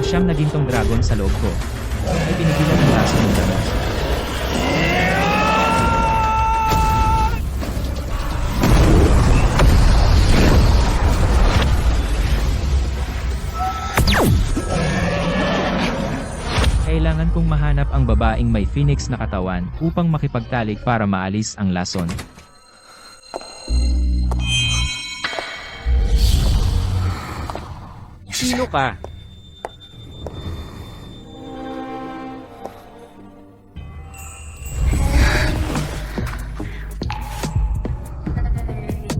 siyang nagintong dragon sa loob ko, ay pinigilan ng laso ng lamig. Kailangan kong mahanap ang babaeng may phoenix na katawan upang makipagtalik para maalis ang lason. Sino ka?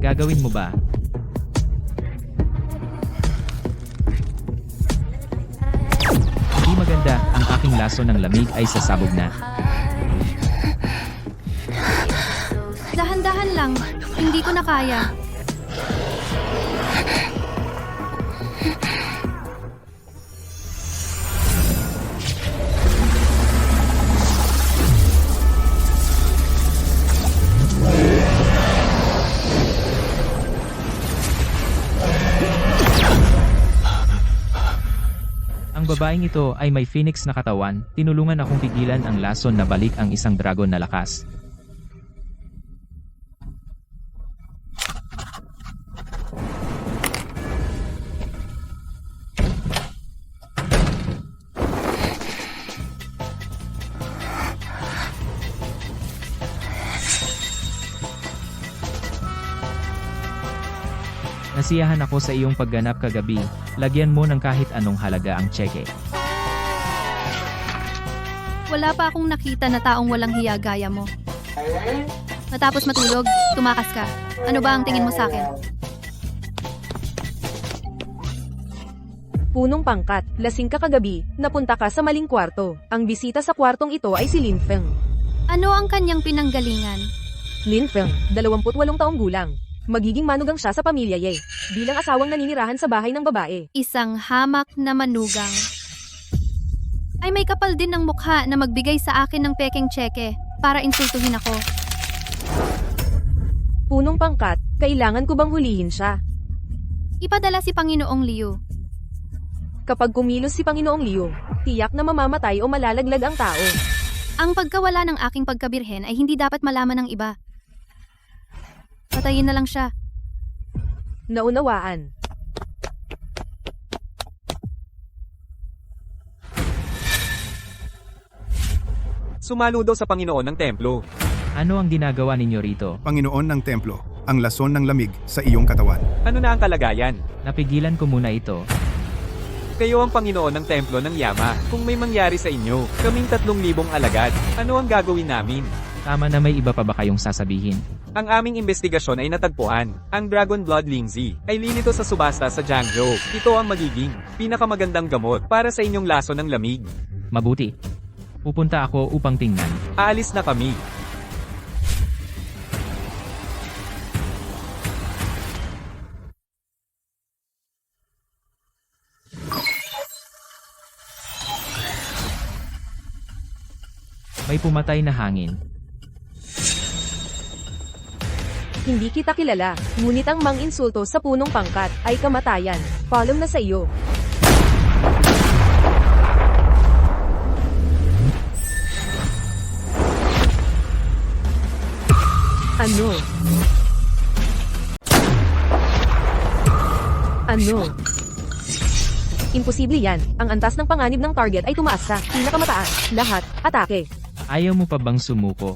Gagawin mo ba? Hindi maganda, ang aking laso ng lamig ay sasabog na. Dahan-dahan lang. Hindi ko na kaya. Ang babaeng ito ay may phoenix na katawan, tinulungan akong pigilan ang lason na balik ang isang dragon na lakas. Nasiyahan ako sa iyong pagganap kagabi, lagyan mo ng kahit anong halaga ang tseke. Wala pa akong nakita na taong walang hiya gaya mo. Matapos matulog, tumakas ka. Ano ba ang tingin mo sa akin? Punong pangkat, lasing ka kagabi, napunta ka sa maling kwarto. Ang bisita sa kwartong ito ay si Lin Feng. Ano ang kanyang pinanggalingan? Lin Feng, 28 taong gulang. Magiging manugang siya sa pamilya Ye, bilang asawang naninirahan sa bahay ng babae. Isang hamak na manugang. Ay may kapal din ng mukha na magbigay sa akin ng pekeng tseke para insultuhin ako. Punong pangkat, kailangan ko bang hulihin siya? Ipadala si Panginoong Liu. Kapag kumilos si Panginoong Liu, tiyak na mamamatay o malalaglag ang tao. Ang pagkawala ng aking pagkabirhen ay hindi dapat malaman ng iba. Patayin na lang siya. Naunawaan. Sumalo daw sa Panginoon ng templo. Ano ang ginagawa ninyo rito? Panginoon ng templo, ang lason ng lamig sa iyong katawan. Ano na ang kalagayan? Napigilan ko muna ito. Kayo ang Panginoon ng templo ng Yama. Kung may mangyari sa inyo, kaming 3,000 alagad, ano ang gagawin namin? Tama na, may iba pa ba kayong sasabihin? Ang aming investigasyon ay natagpuan. Ang Dragon Blood Lingzi ay linito sa subasta sa Jiangzhou. Ito ang magiging pinakamagandang gamot para sa inyong laso ng lamig. Mabuti. Pupunta ako upang tingnan. Aalis na kami. May pumatay na hangin. Hindi kita kilala, ngunit ang mang-insulto sa punong pangkat ay kamatayan. Paalam na sa iyo. Ano? Ano? Imposible yan. Ang antas ng panganib ng target ay tumaas sa pinakamataas. Lahat, atake. Ayaw mo pa bang sumuko?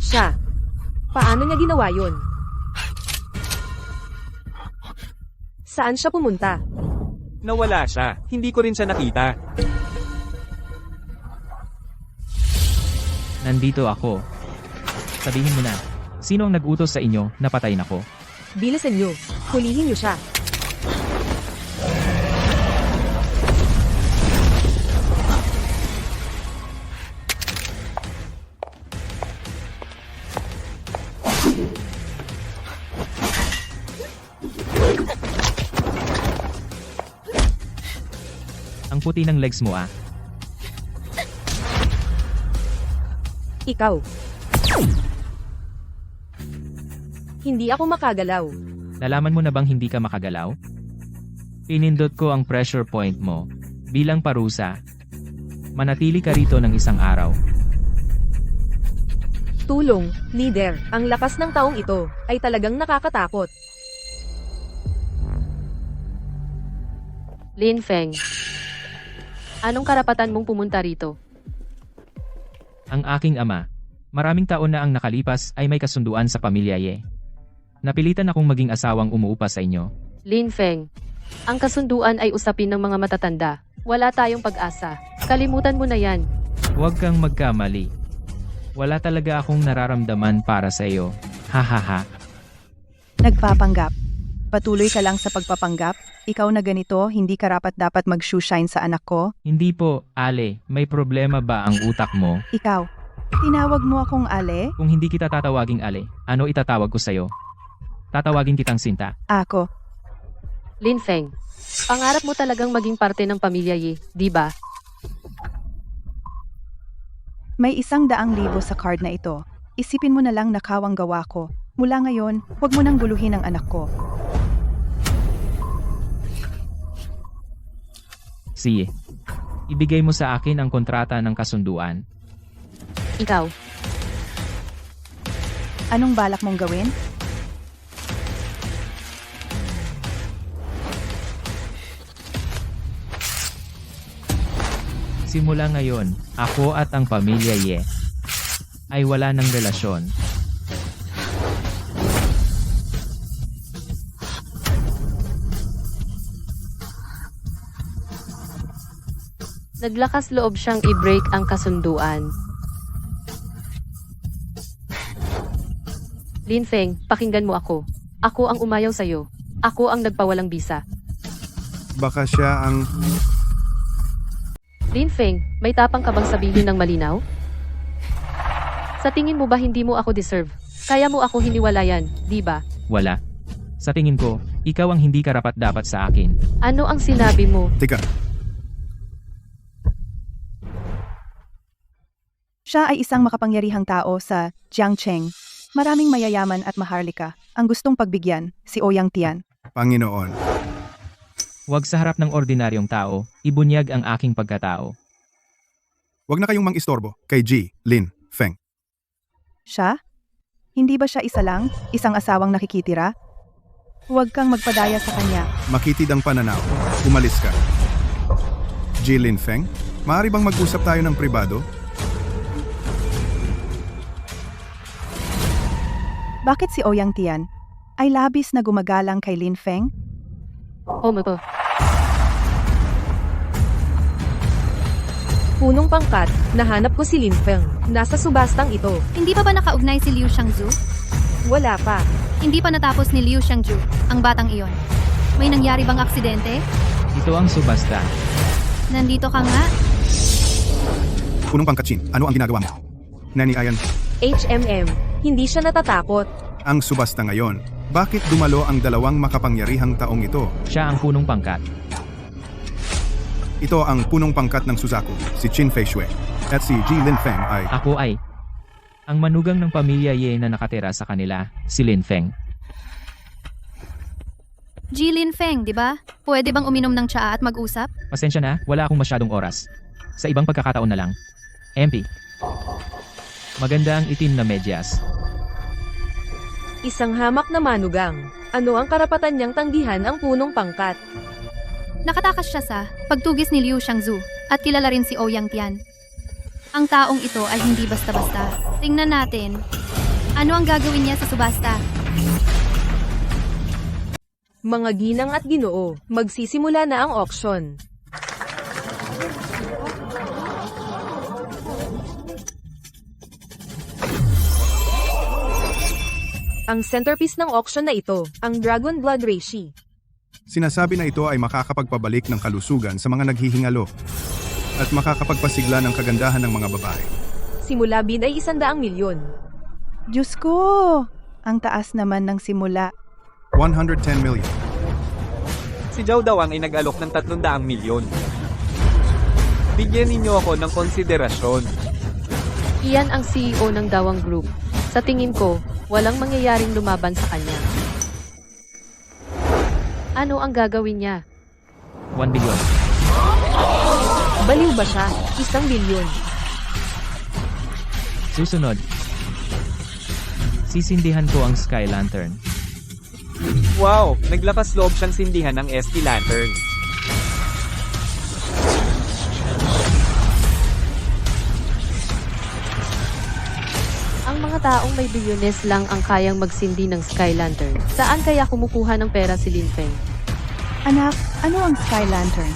Siya. Paano niya ginawa yun? Saan siya pumunta? Nawala siya. Hindi ko rin siya nakita. Nandito ako. Sabihin mo na, sino ang nag-utos sa inyo na patayin ako? Bilisan niyo. Hulihin niyo siya. Ang puti ng legs mo ah. Ikaw. Hindi ako makagalaw. Nalaman mo na bang hindi ka makagalaw? Pinindot ko ang pressure point mo. Bilang parusa, manatili ka rito ng isang araw. Tulong, leader, ang lakas ng taong ito ay talagang nakakatakot. Lin Feng. Anong karapatan mong pumunta rito? Ang aking ama, maraming taon na ang nakalipas ay may kasunduan sa pamilya Ye. Napilitan akong maging asawang umuupa sa inyo. Lin Feng. Ang kasunduan ay usapin ng mga matatanda. Wala tayong pag-asa. Kalimutan mo na yan. Huwag kang magkamali. Wala talaga akong nararamdaman para sa iyo. Hahaha. Nagpapanggap. Patuloy ka lang sa pagpapanggap. Ikaw na ganito, hindi karapat-dapat mag-shoeshine sa anak ko. Hindi po, Ale, may problema ba ang utak mo? Ikaw, tinawag mo akong Ale? Kung hindi kita tatawaging Ale, ano itatawag ko sa'yo? Tatawagin kitang Sinta. Ako. Lin Feng. Pangarap mo talagang maging parte ng pamilya Yi, di ba? May 100,000 sa card na ito. Isipin mo na lang na kawang gawa ko. Mula ngayon, huwag mo nang guluhin ang anak ko. Sige. Ibigay mo sa akin ang kontrata ng kasunduan. Ikaw. Anong balak mong gawin? Simula ngayon, ako at ang pamilya Ye ay wala ng relasyon. Naglakas loob siyang i-break ang kasunduan. Lin Feng, pakinggan mo ako. Ako ang umayaw sa'yo. Ako ang nagpawalang bisa. Baka siya ang... Lin Feng, may tapang ka bang sabihin ng malinaw? Sa tingin mo ba hindi mo ako deserve? Kaya mo ako hiniwalayan, di ba? Wala. Sa tingin ko, ikaw ang hindi karapat-dapat sa akin. Ano ang sinabi mo? Teka, Siya ay isang makapangyarihang tao sa Jiangcheng. Maraming mayayaman at maharlika. Ang gustong pagbigyan, si Ouyang Tian. Panginoon. Huwag sa harap ng ordinaryong tao, ibunyag ang aking pagkatao. Huwag na kayong mang-istorbo kay Ji, Lin, Feng. Siya? Hindi ba siya isa lang? Isang asawang nakikitira? Huwag kang magpadaya sa kanya. Makitid ang pananaw. Umalis ka. Ji, Lin, Feng, maaari bang mag-usap tayo ng pribado? Bakit si Ouyang Tian ay labis na gumagalang kay Lin Feng? Homo po. Punong pangkat, nahanap ko si Lin Feng. Nasa subastang ito. Hindi pa ba nakaugnay si Liu Xiangzu? Wala pa. Hindi pa natapos ni Liu Xiangzu, ang batang iyon. May nangyari bang aksidente? Ito ang subasta. Nandito ka nga? Punong pangkatsin, ano ang ginagawa mo? Nani Ayan, HMM. Hindi siya natatakot. ang subasta ngayon. Bakit dumalo ang dalawang makapangyarihang taong ito? Siya ang punong pangkat. Ito ang punong pangkat ng Suzaku, si Qin Feishui. At si Ji Lin Feng ay... Ako ay ang manugang ng pamilya Ye na nakatira sa kanila, si Lin Feng. Jilin Feng, di ba? Pwede bang uminom ng tsaa at mag-usap? Pasensya na, wala akong masyadong oras. Sa ibang pagkakataon na lang. MP. Maganda ang itim na medyas. Isang hamak na manugang. Ano ang karapatan niyang tanggihan ang punong pangkat? Nakatakas siya sa pagtugis ni Liu Xiangzu at kilala rin si Ouyang Tian. Ang taong ito ay hindi basta-basta. Tingnan natin. Ano ang gagawin niya sa subasta? Mga ginang at ginoo, magsisimula na ang auction. Ang centerpiece ng auction na ito, ang Dragon Blood Reishi. Sinasabi na ito ay makakapagpabalik ng kalusugan sa mga naghihingalo at makakapagpasigla ng kagandahan ng mga babae. Simula bid ay 100 milyon. Diyos ko! Ang taas naman ng simula. 110 million. Si Zhao Dawang ay nag-alok ng 300 milyon. Bigyan ninyo ako ng konsiderasyon. Iyan ang CEO ng Dawang Group. Sa tingin ko, Walang mangyayaring lumaban sa kanya. Ano ang gagawin niya? 1 billion. Baliw ba siya? 1 bilyon. Susunod. Sisindihan ko ang Sky Lantern. Wow! Naglakas loob siyang sindihan ng ST Lantern. Ang mga taong may bilyones lang ang kayang magsindi ng Sky Lantern. Saan kaya kumukuha ng pera si Lin Feng? Anak, ano ang Sky Lantern?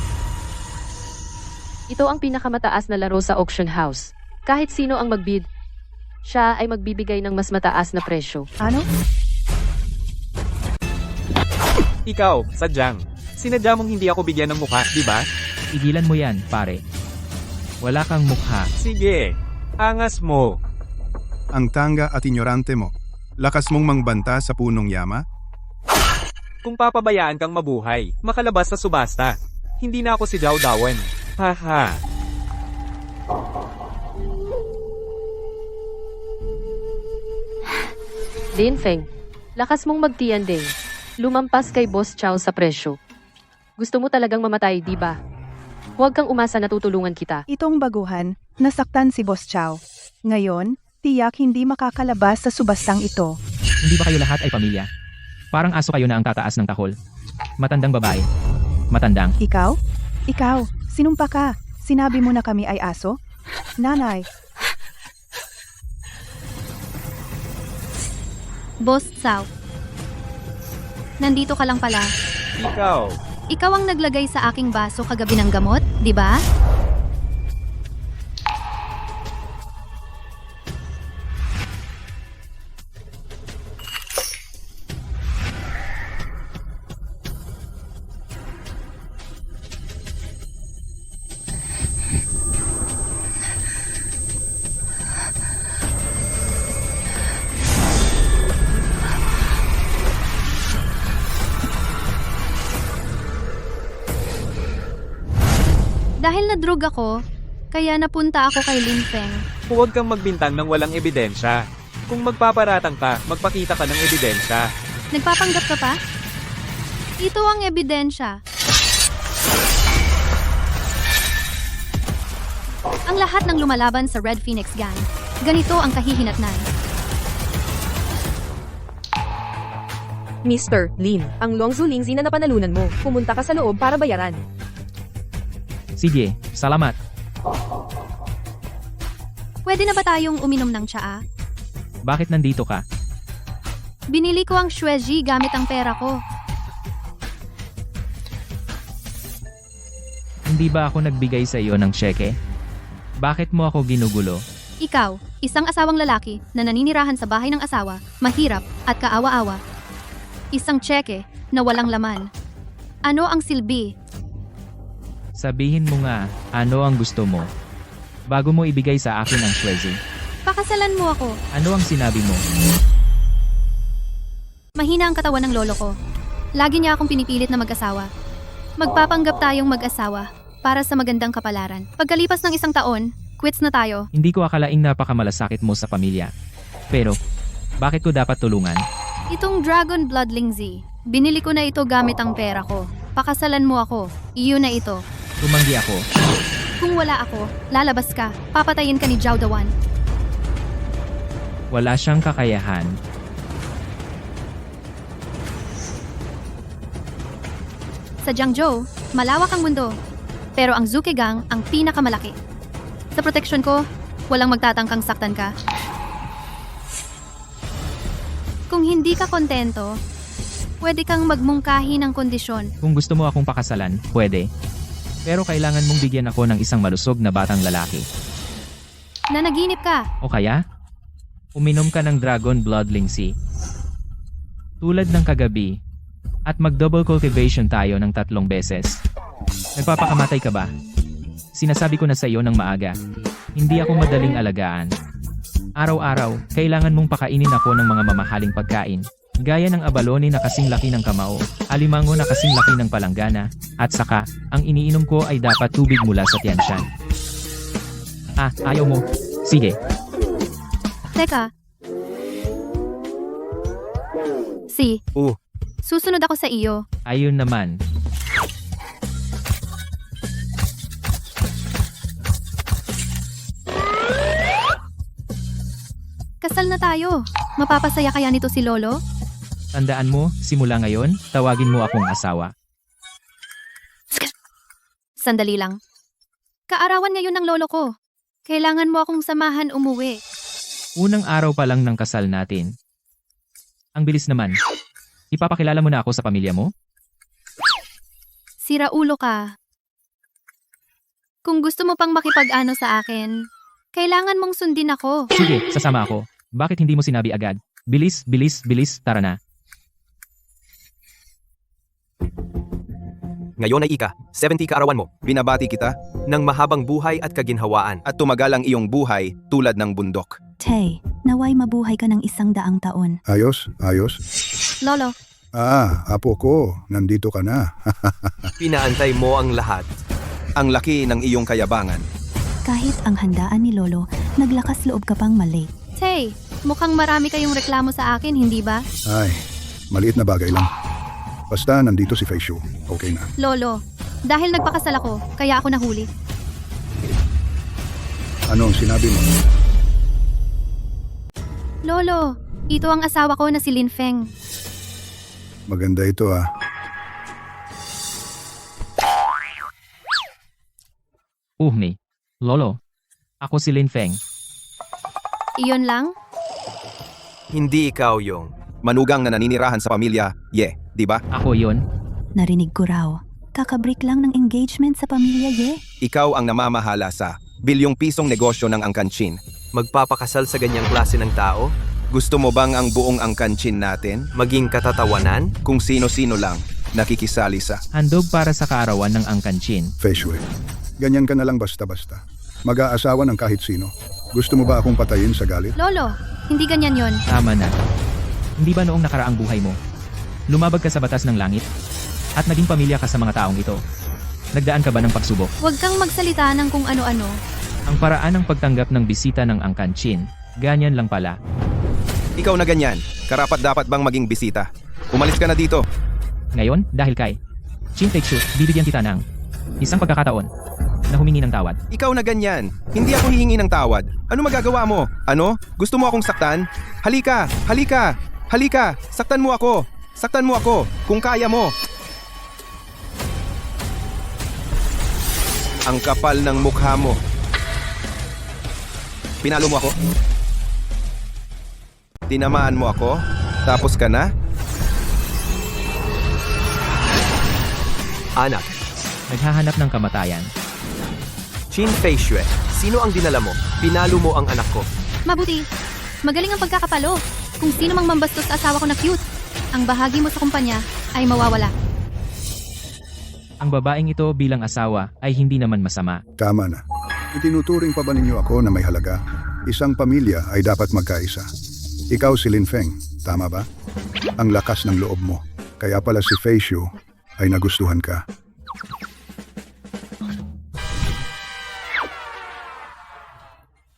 Ito ang pinakamataas na laro sa auction house. Kahit sino ang magbid, siya ay magbibigay ng mas mataas na presyo. Ano? Ikaw, sadyang. Sinadya mong hindi ako bigyan ng mukha, di ba? Igilan mo yan, pare. Wala kang mukha. Sige. Angas mo. Ang tanga at ignorante mo. Lakas mong mangbanta sa punong yama? Kung papabayaan kang mabuhay, makalabas sa subasta. Hindi na ako si Zhao Dawan. Haha. Lin Feng, lakas mong magtianding. Lumampas kay Boss Chow sa presyo. Gusto mo talagang mamatay, di ba? Huwag kang umasa na tutulungan kita. Itong baguhan, nasaktan si Boss Chow. Ngayon, tiyak hindi makakalabas sa subastang ito. Hindi ba kayo lahat ay pamilya? Parang aso kayo na ang tataas ng tahol. Matandang babae. Matandang. Ikaw? Ikaw, sinumpa ka. Sinabi mo na kami ay aso? Nanay, Boss Cao. Nandito ka lang pala. Ikaw. Ikaw ang naglagay sa aking baso kagabi ng gamot, di ba? Dahil na-drug ako, kaya napunta ako kay Lin Feng. Huwag kang magbintang ng walang ebidensya. Kung magpaparatang ka, magpakita ka ng ebidensya. Nagpapanggap ka pa? Ito ang ebidensya. Ang lahat ng lumalaban sa Red Phoenix Gang. Ganito ang kahihinatnan. Mr. Lin, ang Longzhu Lingzi na napanalunan mo. Pumunta ka sa loob para bayaran. Sige, salamat. Pwede na ba tayong uminom ng tsaa? Bakit nandito ka? Binili ko ang Shueji gamit ang pera ko. Hindi ba ako nagbigay sa iyo ng syeke? Bakit mo ako ginugulo? Ikaw, isang asawang lalaki na naninirahan sa bahay ng asawa, mahirap at kaawa-awa. Isang tseke na walang laman. Ano ang silbi? Sabihin mo nga, ano ang gusto mo? Bago mo ibigay sa akin ang Shueji. Pakasalan mo ako. Ano ang sinabi mo? Mahina ang katawan ng lolo ko. Lagi niya akong pinipilit na mag-asawa. Magpapanggap tayong mag-asawa para sa magandang kapalaran. Pagkalipas ng 1 taon, quits na tayo. Hindi ko akalaing napakamalasakit mo sa pamilya. Pero, bakit ko dapat tulungan? Itong Dragon Blood Lingzi, binili ko na ito gamit ang pera ko. Pakasalan mo ako. Iyon na ito. Tumanggi ako. Kung wala ako, lalabas ka. Papatayin ka ni Zhao Dawan. Wala siyang kakayahan. Sa Jiangzhou, malawak ang mundo. Pero ang Zukegang ang pinakamalaki. Sa proteksyon ko, walang magtatangkang saktan ka. Kung hindi ka kontento, pwede kang magmungkahi ng kondisyon. Kung gusto mo akong pakasalan, pwede. Pero kailangan mong bigyan ako ng isang malusog na batang lalaki. Nanaginip ka. O kaya? Uminom ka ng Dragon Blood Lingzi. Tulad ng kagabi. At mag-double cultivation tayo ng 3 beses. Nagpapakamatay ka ba? Sinasabi ko na sa iyo ng maaga. Hindi ako madaling alagaan. Araw-araw, kailangan mong pakainin ako ng mga mamahaling pagkain. Gaya ng abalone na kasing laki ng kamao, alimango na kasing laki ng palanggana, at saka, ang iniinom ko ay dapat tubig mula sa tiyansyan. Ayaw mo. Sige. Teka. Si, Oh, susunod ako sa iyo. Ayun naman. Kasal na tayo. Mapapasaya kaya nito si Lolo? Tandaan mo, simula ngayon, tawagin mo akong asawa. Sandali lang. Kaarawan ngayon ng lolo ko. Kailangan mo akong samahan umuwi. Unang araw pa lang ng kasal natin. Ang bilis naman. Ipapakilala mo na ako sa pamilya mo? Sira ulo ka. Kung gusto mo pang makipag-ano sa akin, kailangan mong sundin ako. Sige, sasama ako. Bakit hindi mo sinabi agad? Bilis, bilis, bilis, tara na. Ngayon ay ika, 70 kaarawan mo, Binabati kita ng mahabang buhay at kaginhawaan. at tumagal ang iyong buhay tulad ng bundok. Tay, naway mabuhay ka ng 100 taon. Ayos, ayos. Lolo, Apo ko, nandito ka na. Pinaantay mo ang lahat. Ang laki ng iyong kayabangan. Kahit ang handaan ni Lolo, naglakas loob ka pang mali. Tay, mukhang marami kayong reklamo sa akin, hindi ba? Ay, maliit na bagay lang. Basta nandito si Fei Shu. Okay na. Lolo, dahil nagpakasal ako, kaya ako nahuli. Ano ang sinabi mo? Lolo, ito ang asawa ko na si Lin Feng. Maganda ito ah. Uhni. Lolo. Ako si Lin Feng. Iyon lang? Hindi ikaw yung Manugang na naninirahan sa pamilya, di ba? Ako yon. Narinig ko raw. Kakabreak lang ng engagement sa pamilya, ye. Ikaw ang namamahala sa bilyong pisong negosyo ng Angkanchin. magpapakasal sa ganyang klase ng tao, Gusto mo bang ang buong Angkanchin natin? maging katatawanan, Kung sino-sino lang nakikisali sa Handog para sa kaarawan ng Angkanchin. Fei Shu. Ganyan ka na lang basta-basta. Mag-aasawa ng kahit sino. Gusto mo ba akong patayin sa galit? Lolo, hindi ganyan yon. Tama na. Hindi ba noong nakaraang buhay mo? Lumabag ka sa batas ng langit? At naging pamilya ka sa mga taong ito? Nagdaan ka ba ng pagsubok? Huwag kang magsalita ng kung ano-ano. Ang paraan ng pagtanggap ng bisita ng Angkanchin, ganyan lang pala. Ikaw na ganyan, karapat-dapat bang maging bisita? Umalis ka na dito. Ngayon, dahil kay Chin Fei Shu, bibigyan kita ng isang pagkakataon na humingi ng tawad. Ikaw na ganyan, hindi ako hihingi ng tawad. Ano magagawa mo? Ano? Gusto mo akong saktan? Halika! Halika! Halika! Saktan mo ako! Saktan mo ako! Kung kaya mo! Ang kapal ng mukha mo. Pinalo mo ako? Tinamaan mo ako? Tapos ka na? anak. Naghahanap ng kamatayan. Chin Fei Shui, sino ang dinala mo? Pinalo mo ang anak ko. Mabuti. Magaling ang pagkakapalo. Kung sino mang mambastos sa asawa ko na cute, ang bahagi mo sa kumpanya ay mawawala. Ang babaeng ito bilang asawa ay hindi naman masama. Tama na. Itinuturing pa ba ninyo ako na may halaga? Isang pamilya ay dapat magkaisa. Ikaw si Lin Feng, tama ba? Ang lakas ng loob mo. Kaya pala si Fei Shu ay nagustuhan ka.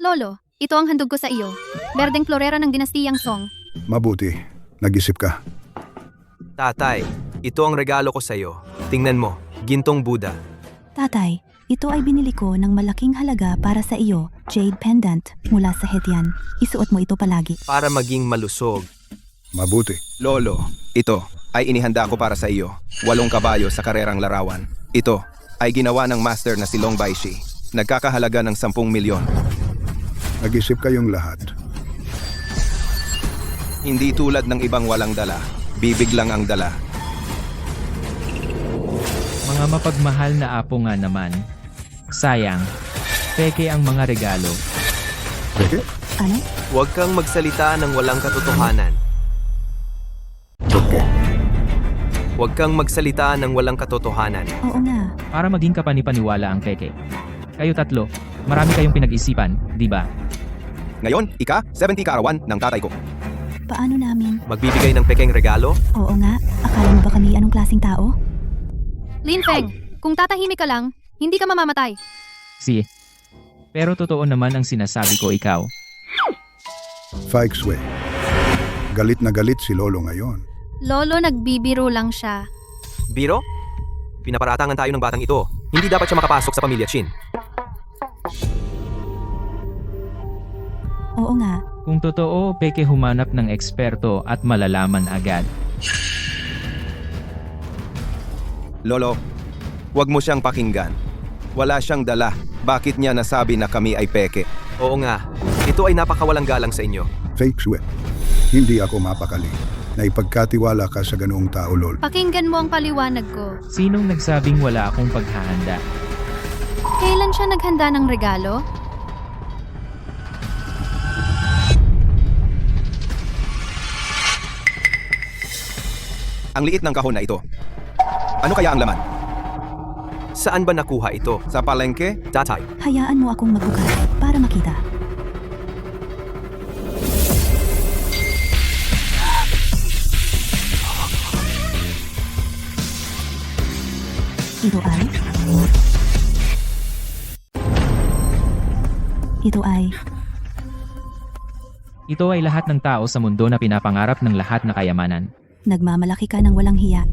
Lolo, ito ang handog ko sa iyo. Berdeng florera ng dinastiyang Song. Mabuti, nag-isip ka. Tatay, ito ang regalo ko sa iyo. Tingnan mo, gintong Buddha. Tatay, ito ay binili ko ng malaking halaga para sa iyo, jade pendant, mula sa Hetian. Isuot mo ito palagi. Para maging malusog. Mabuti. Lolo, ito ay inihanda ko para sa iyo. 8 kabayo sa karerang larawan. Ito ay ginawa ng master na si Long Baishi. Nagkakahalaga ng 10 milyon. Nag-isip kayong lahat. Hindi tulad ng ibang walang dala. Bibig lang ang dala. Mga mapagmahal na apo nga naman. Sayang. Peke ang mga regalo. Peke? Ano? Huwag kang magsalita ng walang katotohanan. Peke. Huwag kang magsalita ng walang katotohanan. Oo nga. Para maging kapanipaniwala ang peke. Kayo tatlo, marami kayong pinag-isipan, di ba? Ngayon, 70 kaarawan ng tatay ko. Paano namin? Magbibigay ng pekeng regalo? Oo nga. Akala mo ba kami anong klaseng tao? Lin Feng, kung tatahimik ka lang, hindi ka mamamatay. Si. Pero totoo naman ang sinasabi ko ikaw. Fai Xue. Galit na galit si Lolo ngayon. Lolo, nagbibiro lang siya. Biro? Pinaparatangan tayo ng batang ito. Hindi dapat siya makapasok sa pamilya Chin. Oo nga, Kung totoo, peke humanap ng eksperto at malalaman agad. Lolo, wag mo siyang pakinggan. Wala siyang dala. Bakit niya nasabi na kami ay peke? Oo nga, ito ay napakawalang galang sa inyo. Fake sweat. Hindi ako mapakali. Naipagkatiwala ka sa ganoong tao, Lol. Pakinggan mo ang paliwanag ko. Sinong nagsabing wala akong paghahanda? Kailan siya naghanda ng regalo? Ang liit ng kahon na ito. Ano kaya ang laman? Saan ba nakuha ito? Sa palengke? Tatay, hayaan mo akong magbukas para makita. Ito ay... Ito ay... Ito ay lahat ng tao sa mundo na pinapangarap ng lahat na kayamanan. Nagmamalaki ka ng walang hiya.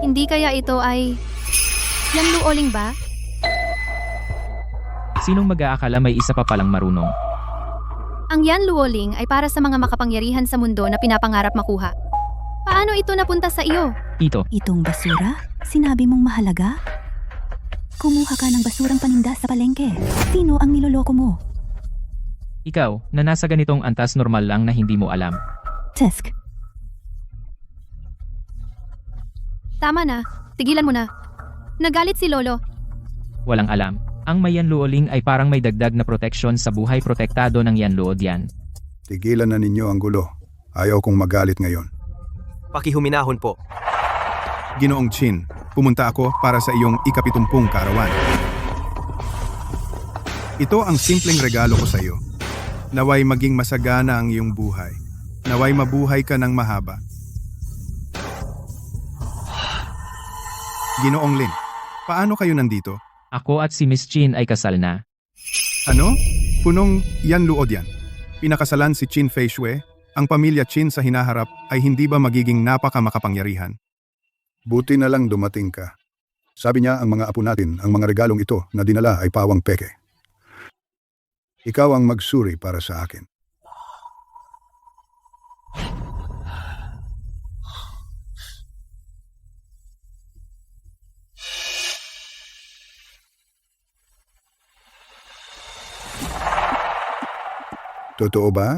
Hindi kaya ito ay... Yang luoling ba? Sinong mag-aakala may isa pa palang marunong? Ang Yan Luoling ay para sa mga makapangyarihan sa mundo na pinapangarap makuha. Paano ito napunta sa iyo? Ito. Itong basura? Sinabi mong mahalaga? Kumuha ka ng basurang paninda sa palengke. Sino ang niloloko mo? Ikaw, na nasa ganitong antas normal lang na hindi mo alam. Tisk. Tama na. Tigilan mo na. Nagalit si Lolo. Walang alam. Ang may Yanluoling ay parang may dagdag na proteksyon sa buhay protektado ng Yanluodian. Tigilan na ninyo ang gulo. Ayaw kong magalit ngayon. pakihuminahon po. Ginoong Chin, pumunta ako para sa iyong ikapitumpung kaarawan. Ito ang simpleng regalo ko sa iyo. Naway maging masagana ang iyong buhay. Naway mabuhay ka ng mahaba. Ginoong Lin, paano kayo nandito? Ako at si Miss Chin ay kasal na. Ano? Punong Yanluodian. Pinakasalan si Chin Fei Shui. Ang pamilya Chin sa hinaharap ay hindi ba magiging napakamakapangyarihan? Buti na lang dumating ka. Sabi niya ang mga apo natin, ang mga regalong ito na dinala ay pawang peke. Ikaw ang magsuri para sa akin. Totoo ba?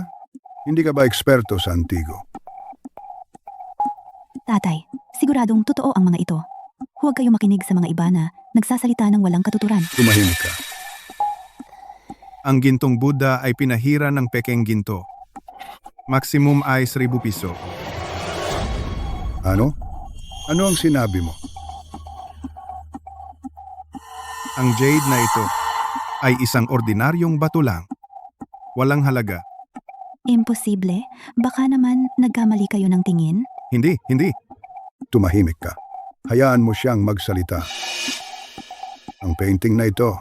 Hindi ka ba eksperto sa antigo? Tatay, siguradong totoo ang mga ito. Huwag kayo makinig sa mga iba na nagsasalita ng walang katuturan. Tumahimik ka. Ang gintong Buddha ay pinahira ng pekeng ginto. Maximum ay 1,000 piso. Ano? Ano ang sinabi mo? Ang jade na ito ay isang ordinaryong bato lang. Walang halaga. Imposible? Baka naman nagkamali kayo ng tingin? Hindi. Tumahimik ka. Hayaan mo siyang magsalita. Ang painting na ito,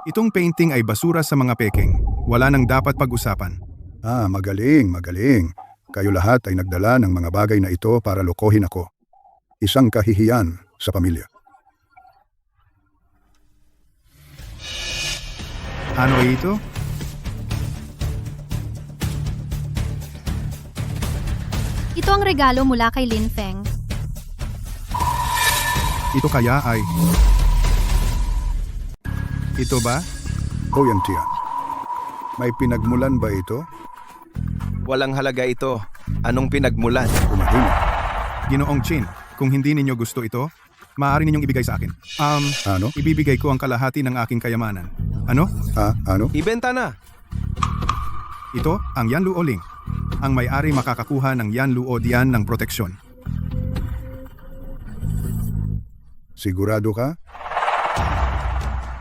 Itong painting ay basura sa mga pekeng. Wala nang dapat pag-usapan. magaling. Kayo lahat ay nagdala ng mga bagay na ito para lokohin ako. Isang kahihiyan sa pamilya. Ano ito? Ito ang regalo mula kay Lin Feng. Ito kaya ay... Ito ba? Ouyang Tian, may pinagmulan ba ito? Walang halaga ito. Anong pinagmulan? Tumahimik. Ginoong Chin, kung hindi ninyo gusto ito, maaari ninyong ibigay sa akin. Ano? Ibibigay ko ang kalahati ng aking kayamanan. Ano? Ano? Ibenta na! Ito ang Yanluoling. Ang may-ari makakakuha ng Yanluodian ng proteksyon. Sigurado ka?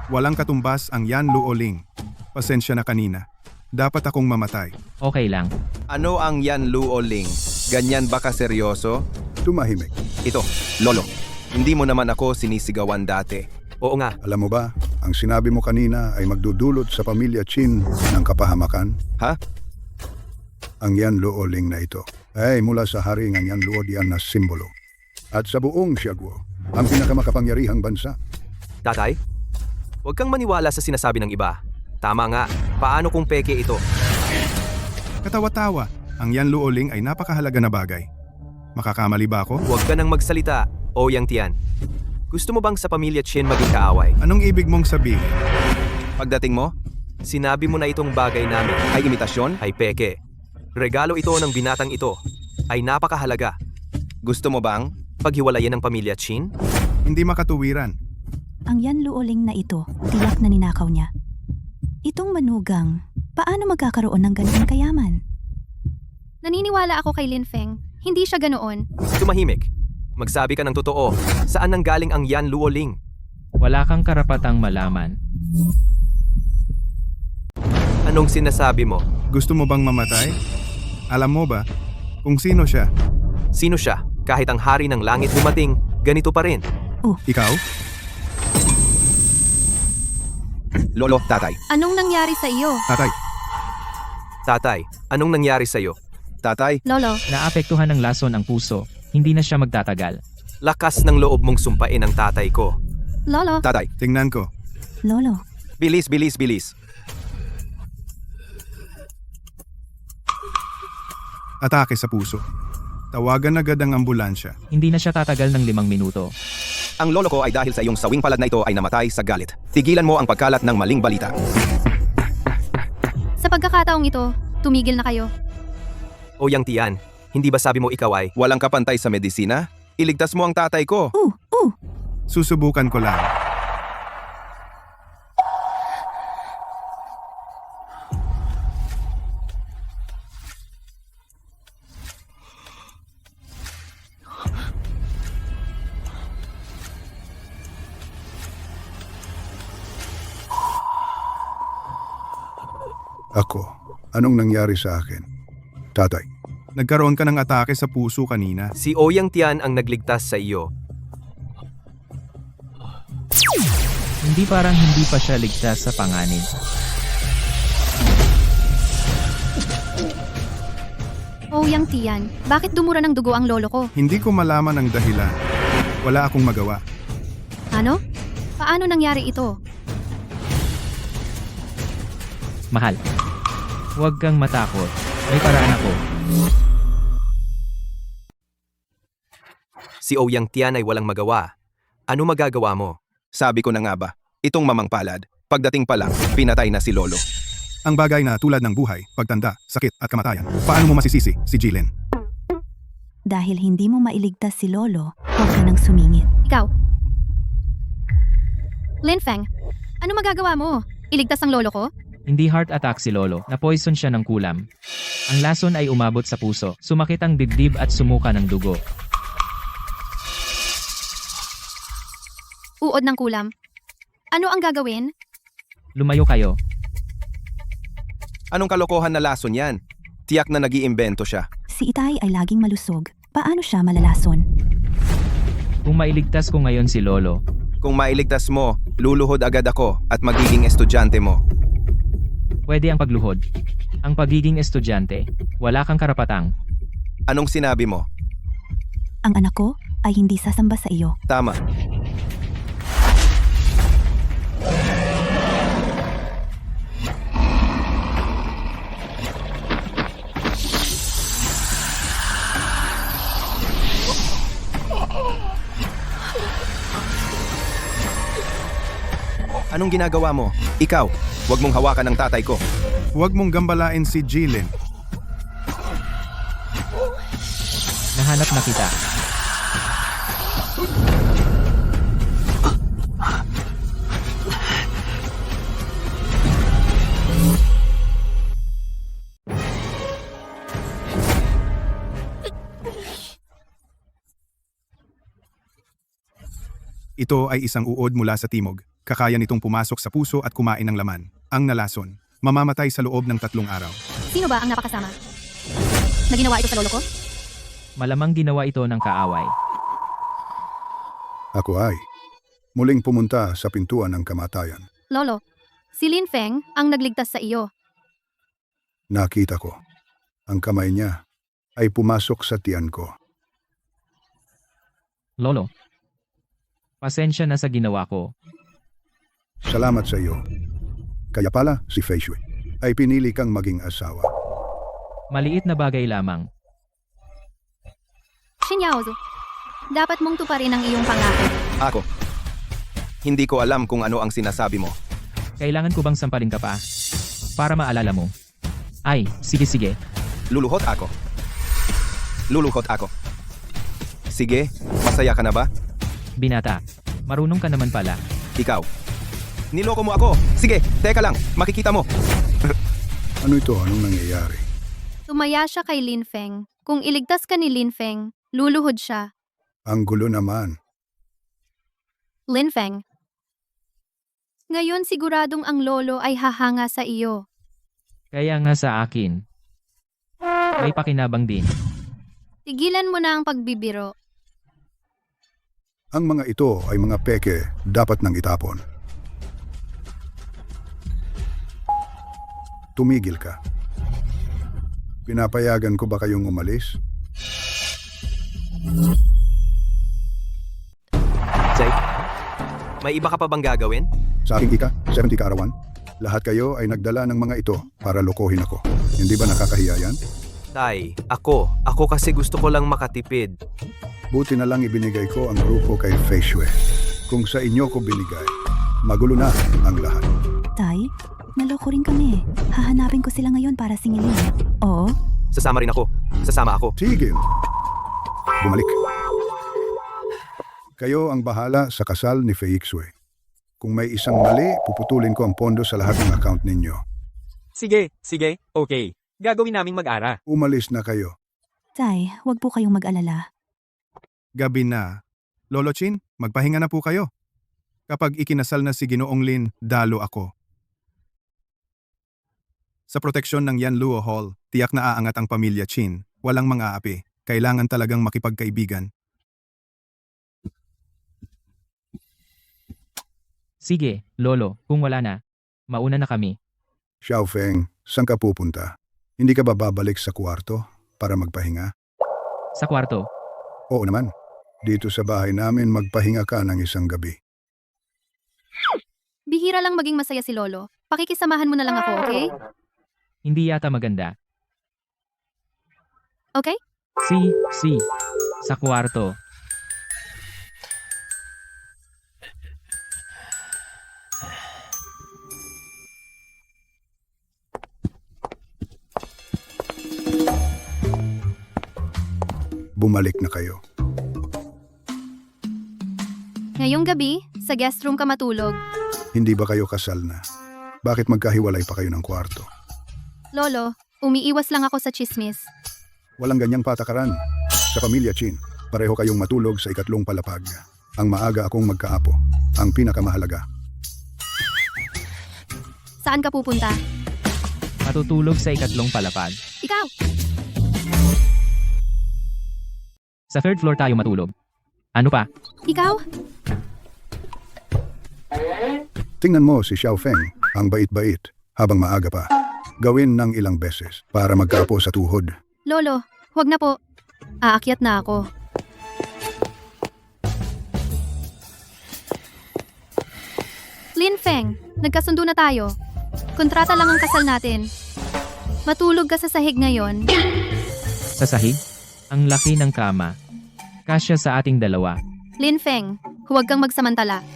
Walang katumbas ang Yanluoling. Pasensya na kanina. Dapat akong mamatay. Okay lang. Ano ang Yanluoling? Ganyan ba kaseryoso? Tumahimik. Ito, Lolo. Hindi mo naman ako sinisigawan dati. Oo nga, Alam mo ba, ang sinabi mo kanina ay magdudulot sa pamilya Chin ng kapahamakan? Ha? Ang Yan Luoling na ito ay mula sa hari ng Yan Luo diyan na simbolo. At sa buong Xiaguo, ang pinakamakapangyarihang bansa. tatay? Huwag kang maniwala sa sinasabi ng iba. Tama nga, paano kung peke ito? Katawa-tawa, ang Yan Luoling ay napakahalaga na bagay. Makakamali ba ako? Huwag ka nang magsalita, Ouyang Tian. Gusto mo bang sa pamilya Chin maging kaaway? Anong ibig mong sabihin? Pagdating mo, Sinabi mo na itong bagay namin ay imitasyon? ay peke. Regalo ito ng binatang ito ay napakahalaga. Gusto mo bang? Paghiwalayan ng pamilya Chin? Hindi makatuwiran. Ang Yan Luoling na ito, tiyak na ninakaw niya. Itong manugang, paano magkakaroon ng ganitong kayaman? Naniniwala ako kay Lin Feng. Hindi siya ganoon. Tumahimik. Magsabi ka ng totoo. Saan nanggaling ang Yan Luoling? Wala kang karapatang malaman. Anong sinasabi mo? Gusto mo bang mamatay? Alam mo ba kung sino siya? Sino siya? Kahit ang hari ng langit dumating, ganito pa rin. Ikaw? Lolo, tatay. Anong nangyari sa iyo? Tatay. Tatay, anong nangyari sa'yo? Tatay. Lolo, Naapektuhan ng lason ang puso. Hindi na siya magtatagal. Lakas ng loob mong sumpain ang tatay ko. Lolo, Tatay. Tingnan ko. Lolo, Bilis, bilis, bilis. Atake sa puso. Tawagan agad ang ambulansya. Hindi na siya tatagal ng 5 minuto. Ang lolo ko ay dahil sa iyong sawing palad na ito ay namatay sa galit. Tigilan mo ang pagkalat ng maling balita. sa pagkakataong ito, tumigil na kayo. Ouyang Tian, hindi ba sabi mo ikaw ay... Walang kapantay sa medisina? Iligtas mo ang tatay ko. Susubukan ko lang. Ako, anong nangyari sa akin? Tatay, Nagkaroon ka ng atake sa puso kanina. Si Ouyang Tian ang nagligtas sa iyo. Hindi parang hindi pa siya ligtas sa panganib. Oh, Yang Tian, bakit dumura ng dugo ang lolo ko? Hindi ko malaman ang dahilan. Wala akong magawa. Ano? Paano nangyari ito? Mahal. Huwag kang matakot. May paraan ako. Si Ouyang Tian ay walang magawa. Ano magagawa mo? Sabi ko na nga ba, itong mamang palad, pagdating pa lang, pinatay na si lolo. Ang bagay na tulad ng buhay, pagtanda, sakit at kamatayan. Paano mo masisisi si Jilin? dahil hindi mo mailigtas si Lolo, huwag ka nang sumingit. Ikaw. Lin Feng, ano magagawa mo? Iligtas ang lolo ko? Hindi heart attack si Lolo, na-poison siya ng kulam. Ang lason ay umabot sa puso, sumakit ang dibdib at sumuka ng dugo. Uod ng kulam. Ano ang gagawin? Lumayo kayo. Anong kalokohan na lason yan? Tiyak na nag-iimbento siya. Si Itay ay laging malusog. Paano siya malalason? Kung mailigtas ko ngayon si Lolo, Kung mailigtas mo, luluhod agad ako at magiging estudyante mo. pwede ang pagluhod. Ang pagiging estudyante, wala kang karapatang. Anong sinabi mo? Ang anak ko ay hindi sasamba sa iyo. Tama. Anong ginagawa mo? Ikaw, huwag mong hawakan ang tatay ko. Huwag mong gambalain si Jilin. Nahanap na kita. Ito ay isang uod mula sa timog. Kakaya nitong pumasok sa puso at kumain ng laman. Ang nalason, mamamatay sa loob ng 3 araw. Sino ba ang napakasama? Na ginawa ito sa lolo ko? Malamang ginawa ito ng kaaway. Ako ay muling pumunta sa pintuan ng kamatayan. Lolo, si Lin Feng ang nagligtas sa iyo. Nakita ko. Ang kamay niya ay pumasok sa tiyan ko. Lolo, pasensya na sa ginawa ko. Salamat sa iyo. Kaya pala si Fei Shui ay pinili kang maging asawa. Maliit na bagay lamang. Xin Yaozu, dapat mong tuparin ang iyong pangako. Ako. Hindi ko alam kung ano ang sinasabi mo. Kailangan ko bang sampalin ka pa? Para maalala mo. Ay, sige. Luluhot ako. Luluhot ako. Sige, masaya ka na ba? Binata, marunong ka naman pala. Ikaw. Niloko mo ako. Sige, teka lang. Makikita mo. Ano ito? Anong nangyayari? Tumaya siya kay Lin Feng. Kung iligtas ka ni Lin Feng, luluhod siya. Ang gulo naman. Lin Feng. Ngayon siguradong ang lolo ay hahanga sa iyo. Kaya nga sa akin. May pakinabang din. Tigilan mo na ang pagbibiro. Ang mga ito ay mga peke, dapat nang itapon. Tumigil ka. Pinapayagan ko ba kayong umalis? Jay, may iba ka pa bang gagawin? Sa aking 70 kaarawan, lahat kayo ay nagdala ng mga ito para lokohin ako. Hindi ba nakakahiya yan? Tay, ako kasi gusto ko lang makatipid. Buti na lang ibinigay ko ang grupo kay Fei Shui. Kung sa inyo ko binigay, magulo na ang lahat. Tay, naloko rin kami. Hahanapin ko sila ngayon para singilin. Oo? Sasama rin ako. Sasama ako. Sige. Bumalik. Kayo ang bahala sa kasal ni Fei Shui. Kung may isang mali, puputulin ko ang pondo sa lahat ng account ninyo. Sige, okay. Gagawin naming mag-ara. Umalis na kayo. Tay, wag po kayong mag-alala. Gabi na. Lolo Chin, magpahinga na po kayo. Kapag ikinasal na si Ginoong Lin, dalo ako. Sa proteksyon ng Yanluo Hall, tiyak na aangat ang pamilya Chin. Walang mang-aapi. Kailangan talagang makipagkaibigan. Sige, lolo, kung wala na, mauna na kami. Xiao Feng, saan ka pupunta? Hindi ka ba babalik sa kwarto para magpahinga? Sa kwarto, Oo naman. Dito sa bahay namin magpahinga ka ng isang gabi. Bihira lang maging masaya si lolo. Pakikisamahan mo na lang ako, okay? hindi yata maganda. Okay? Si, sa kwarto. Bumalik na kayo. Ngayong gabi, sa guest room ka matulog. Hindi ba kayo kasal na? Bakit magkahiwalay pa kayo ng kwarto? Lolo, umiiwas lang ako sa chismis. Walang ganyang patakaran. Sa pamilya Chin, pareho kayong matulog sa ikatlong palapag. Ang maaga akong magkaapo. Ang pinakamahalaga. Saan ka pupunta? Matutulog sa ikatlong palapag. Ikaw! Sa third floor tayo matulog. Ano pa? Ikaw? Tingnan mo si Xiao Feng, ang bait-bait, habang maaga pa. Gawin ng ilang beses para magkaapo sa tuhod. Lolo, huwag na po. Aakyat na ako. Lin Feng, nagkasundo na tayo. Kontrata lang ang kasal natin. Matulog ka sa sahig ngayon. Sa sahig? Ang laki ng kama. Kasya sa ating dalawa. Lin Feng, huwag kang magsamantala.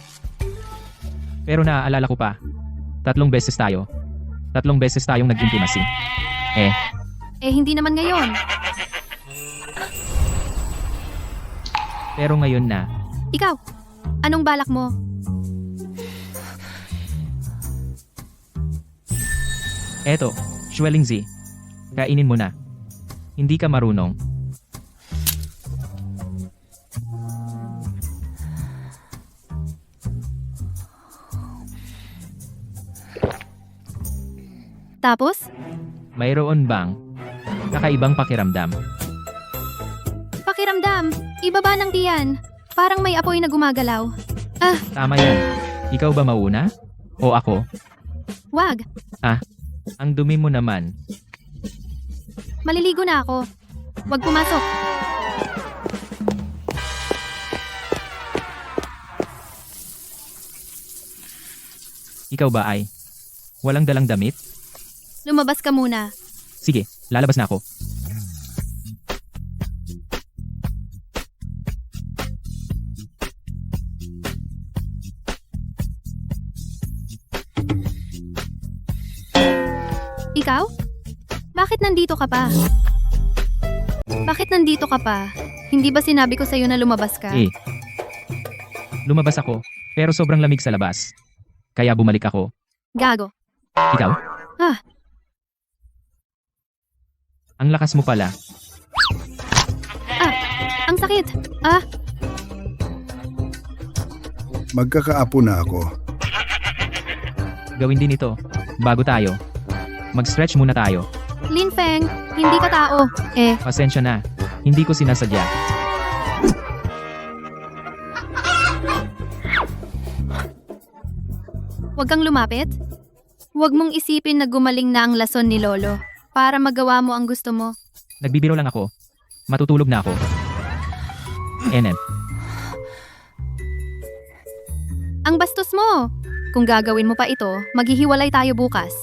Pero naaalala ko pa. 3 beses tayo. 3 beses tayong nag-intimacy. Hindi naman ngayon. Pero ngayon na. Ikaw, anong balak mo? Eto, Xuelingzi. Kainin mo na. Hindi ka marunong. Tapos, Mayroon bang kakaibang pakiramdam? pakiramdam, ibaba ng tiyan. Parang may apoy na gumagalaw. Tama yan. Ikaw ba mauna? O ako? Wag, Ang dumi mo naman. maliligo na ako. Wag pumasok. Ikaw ba ay walang dalang damit? Lumabas ka muna. Sige, lalabas na ako. Ikaw? Bakit nandito ka pa? Bakit nandito ka pa? Hindi ba sinabi ko sa'yo na lumabas ka? Lumabas ako, pero sobrang lamig sa labas. Kaya bumalik ako. Gago. Ikaw? Ah. Ang lakas mo pala. Ang sakit. Magkakaapo na ako. Gawin din ito. Bago tayo. Mag-stretch muna tayo. Lin Feng, hindi ka tao. Pasensya na. Hindi ko sinasadya. Huwag kang lumapit. Huwag mong isipin na gumaling na ang lason ni Lolo para magawa mo ang gusto mo. Nagbibiro lang ako. Matutulog na ako. NM. Ang bastos mo! Kung gagawin mo pa ito, maghihiwalay tayo bukas.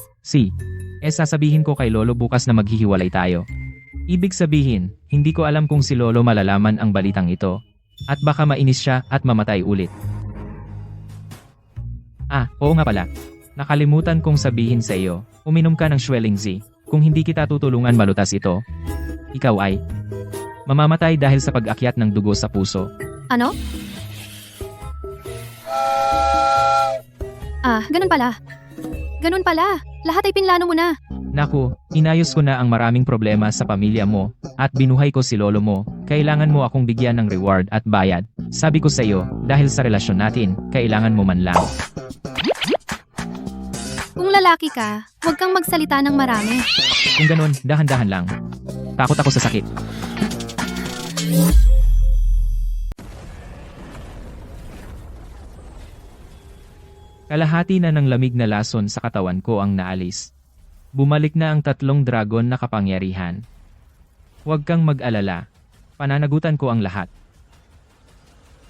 Sasabihin ko kay Lolo bukas na maghihiwalay tayo. Ibig sabihin, hindi ko alam kung si Lolo malalaman ang balitang ito. At baka mainis siya at mamatay ulit. Oo nga pala. Nakalimutan kong sabihin sa iyo, uminom ka ng Schweling Z. Kung hindi kita tutulungan malutas ito, ikaw ay mamamatay dahil sa pag-akyat ng dugo sa puso. Ano? Ganun pala. Ganun pala. Lahat ay pinlano mo na. Naku, inayos ko na ang maraming problema sa pamilya mo, at binuhay ko si Lolo mo. Kailangan mo akong bigyan ng reward at bayad. Sabi ko sa iyo, dahil sa relasyon natin, kailangan mo man lang. Kung lalaki ka, huwag kang magsalita ng marami. Kung ganun, dahan-dahan lang. Takot ako sa sakit. Kalahati na ng lamig na lason sa katawan ko ang naalis. Bumalik na ang 3 dragon na kapangyarihan. Huwag kang mag-alala. Pananagutan ko ang lahat.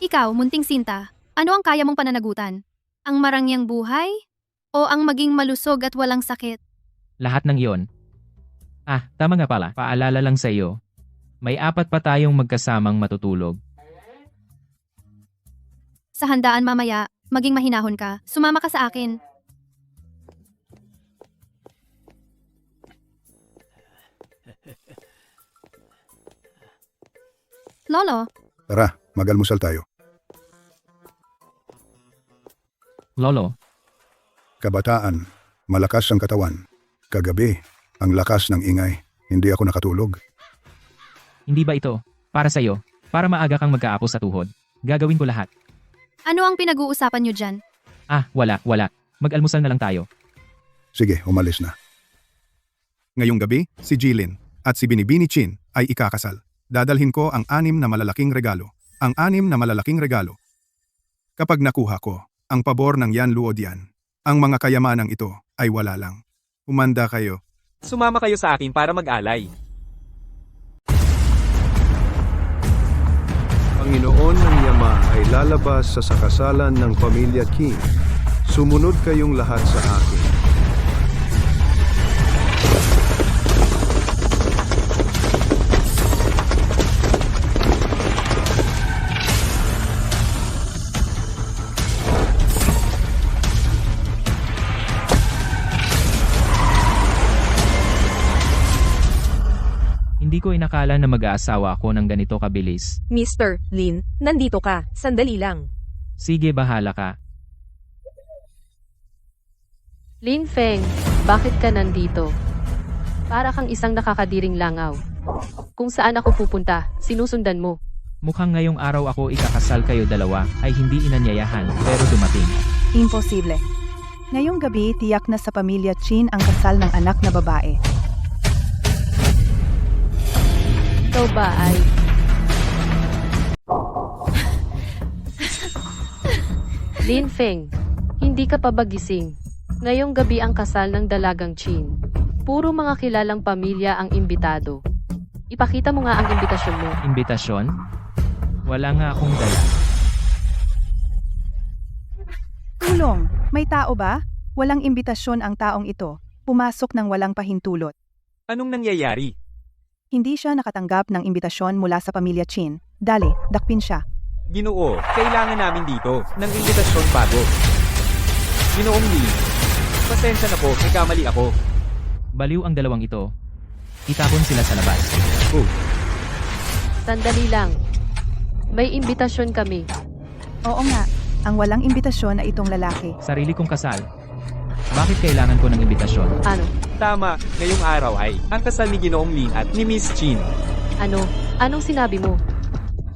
Ikaw, munting sinta, ano ang kaya mong pananagutan? Ang marangyang buhay? O ang maging malusog at walang sakit? Lahat ng iyon. Tama nga pala. Paalala lang sa iyo. May 4 pa tayong magkasamang matutulog. Sa handaan mamaya, maging mahinahon ka. Sumama ka sa akin. Lolo, Tara, mag-almusal tayo. Lolo, Kabataan, malakas ang katawan. Kagabi, ang lakas ng ingay. Hindi ako nakatulog. hindi ba ito para sa iyo? Para maaga kang magkaapo sa tuhod. Gagawin ko lahat. ano ang pinag-uusapan nyo dyan? Wala. Mag-almusal na lang tayo. Sige, umalis na. Ngayong gabi, si Jilin at si Binibini Chin ay ikakasal. Dadalhin ko ang 6 na malalaking regalo. Ang 6 na malalaking regalo. Kapag nakuha ko ang pabor ng Yan Luodian, ang mga kayamanang ito ay wala lang. Umanda kayo. Sumama kayo sa akin para mag-alay. Panginoon ng Yama ay lalabas sa sakasalan ng pamilya Qin. Sumunod kayong lahat sa akin. Hindi ko inakala na mag-aasawa ako ng ganito kabilis. Mr. Lin, nandito ka. Sandali lang. Sige, bahala ka. Lin Feng, bakit ka nandito? Para kang isang nakakadiring langaw. Kung saan ako pupunta, sinusundan mo. Mukhang ngayong araw ako ikakasal kayo dalawa ay hindi inanyayahan pero dumating. Imposible. Ngayong gabi, tiyak na sa pamilya Chin ang kasal ng anak na babae. Ikaw ba ay... Lin Feng, hindi ka pa ba gising? Ngayong gabi ang kasal ng dalagang Chin. Puro mga kilalang pamilya ang imbitado. Ipakita mo nga ang imbitasyon mo. Imbitasyon? Wala nga akong dala. Tulong! May tao ba? Walang imbitasyon ang taong ito. Pumasok ng walang pahintulot. Anong nangyayari? Hindi siya nakatanggap ng imbitasyon mula sa pamilya Chin. Dali, dakpin siya. Ginoo, kailangan namin dito ng imbitasyon bago. Ginoong Lee, pasensya na po, nagkamali ako. Baliw ang dalawang ito. Itapon sila sa labas. Oh, Sandali lang. May imbitasyon kami. Oo nga, ang walang imbitasyon ay itong lalaki. Sarili kong kasal. Bakit kailangan ko ng imbitasyon? Ano? tama, ngayong araw ay ang kasal ni Ginoong Lin at ni Miss Chin. Ano? Anong sinabi mo?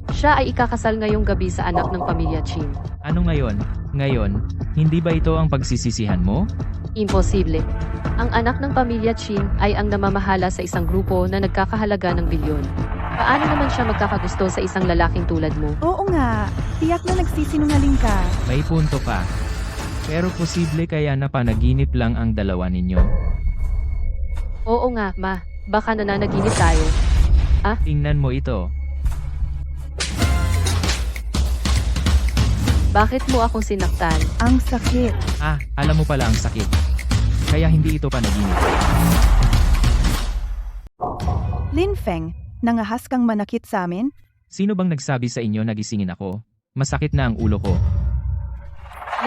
Siya ay ikakasal ngayong gabi sa anak ng pamilya Chin. Ano ngayon? Ngayon, hindi ba ito ang pagsisisihan mo? Imposible. Ang anak ng pamilya Chin ay ang namamahala sa isang grupo na nagkakahalaga ng bilyon. Paano naman siya magkakagusto sa isang lalaking tulad mo? Oo nga, tiyak na nagsisinungaling ka. May punto ka. Pero posible kaya na panaginip lang ang dalawa ninyo? Oo nga, ma. Baka nananaginip tayo. Tingnan mo ito. Bakit mo akong sinaktan? Ang sakit. Alam mo pala ang sakit. Kaya hindi ito panaginip. Lin Feng, nangahas kang manakit sa amin? Sino bang nagsabi sa inyo na gisingin ako? Masakit na ang ulo ko.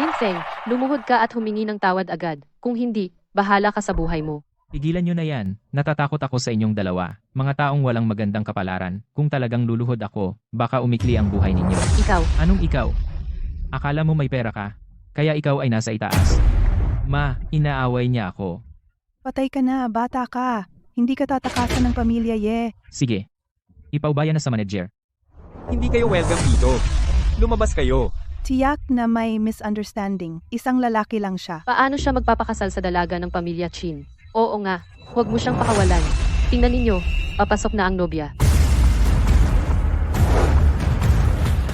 Lin Feng, lumuhod ka at humingi ng tawad agad. Kung hindi, bahala ka sa buhay mo. Tigilan nyo na yan. Natatakot ako sa inyong dalawa. Mga taong walang magandang kapalaran. Kung talagang luluhod ako, baka umikli ang buhay ninyo. Ikaw, Anong ikaw? Akala mo may pera ka? Kaya ikaw ay nasa itaas. Ma, inaaway niya ako. Patay ka na, bata ka. Hindi ka tatakasan ng pamilya, ye. Sige. Ipaubaya na sa manager. Hindi kayo welcome dito. Lumabas kayo. Tiyak na may misunderstanding. Isang lalaki lang siya. paano siya magpapakasal sa dalaga ng pamilya Chin? Oo nga, huwag mo siyang pakawalan. Tingnan ninyo, papasok na ang nobya.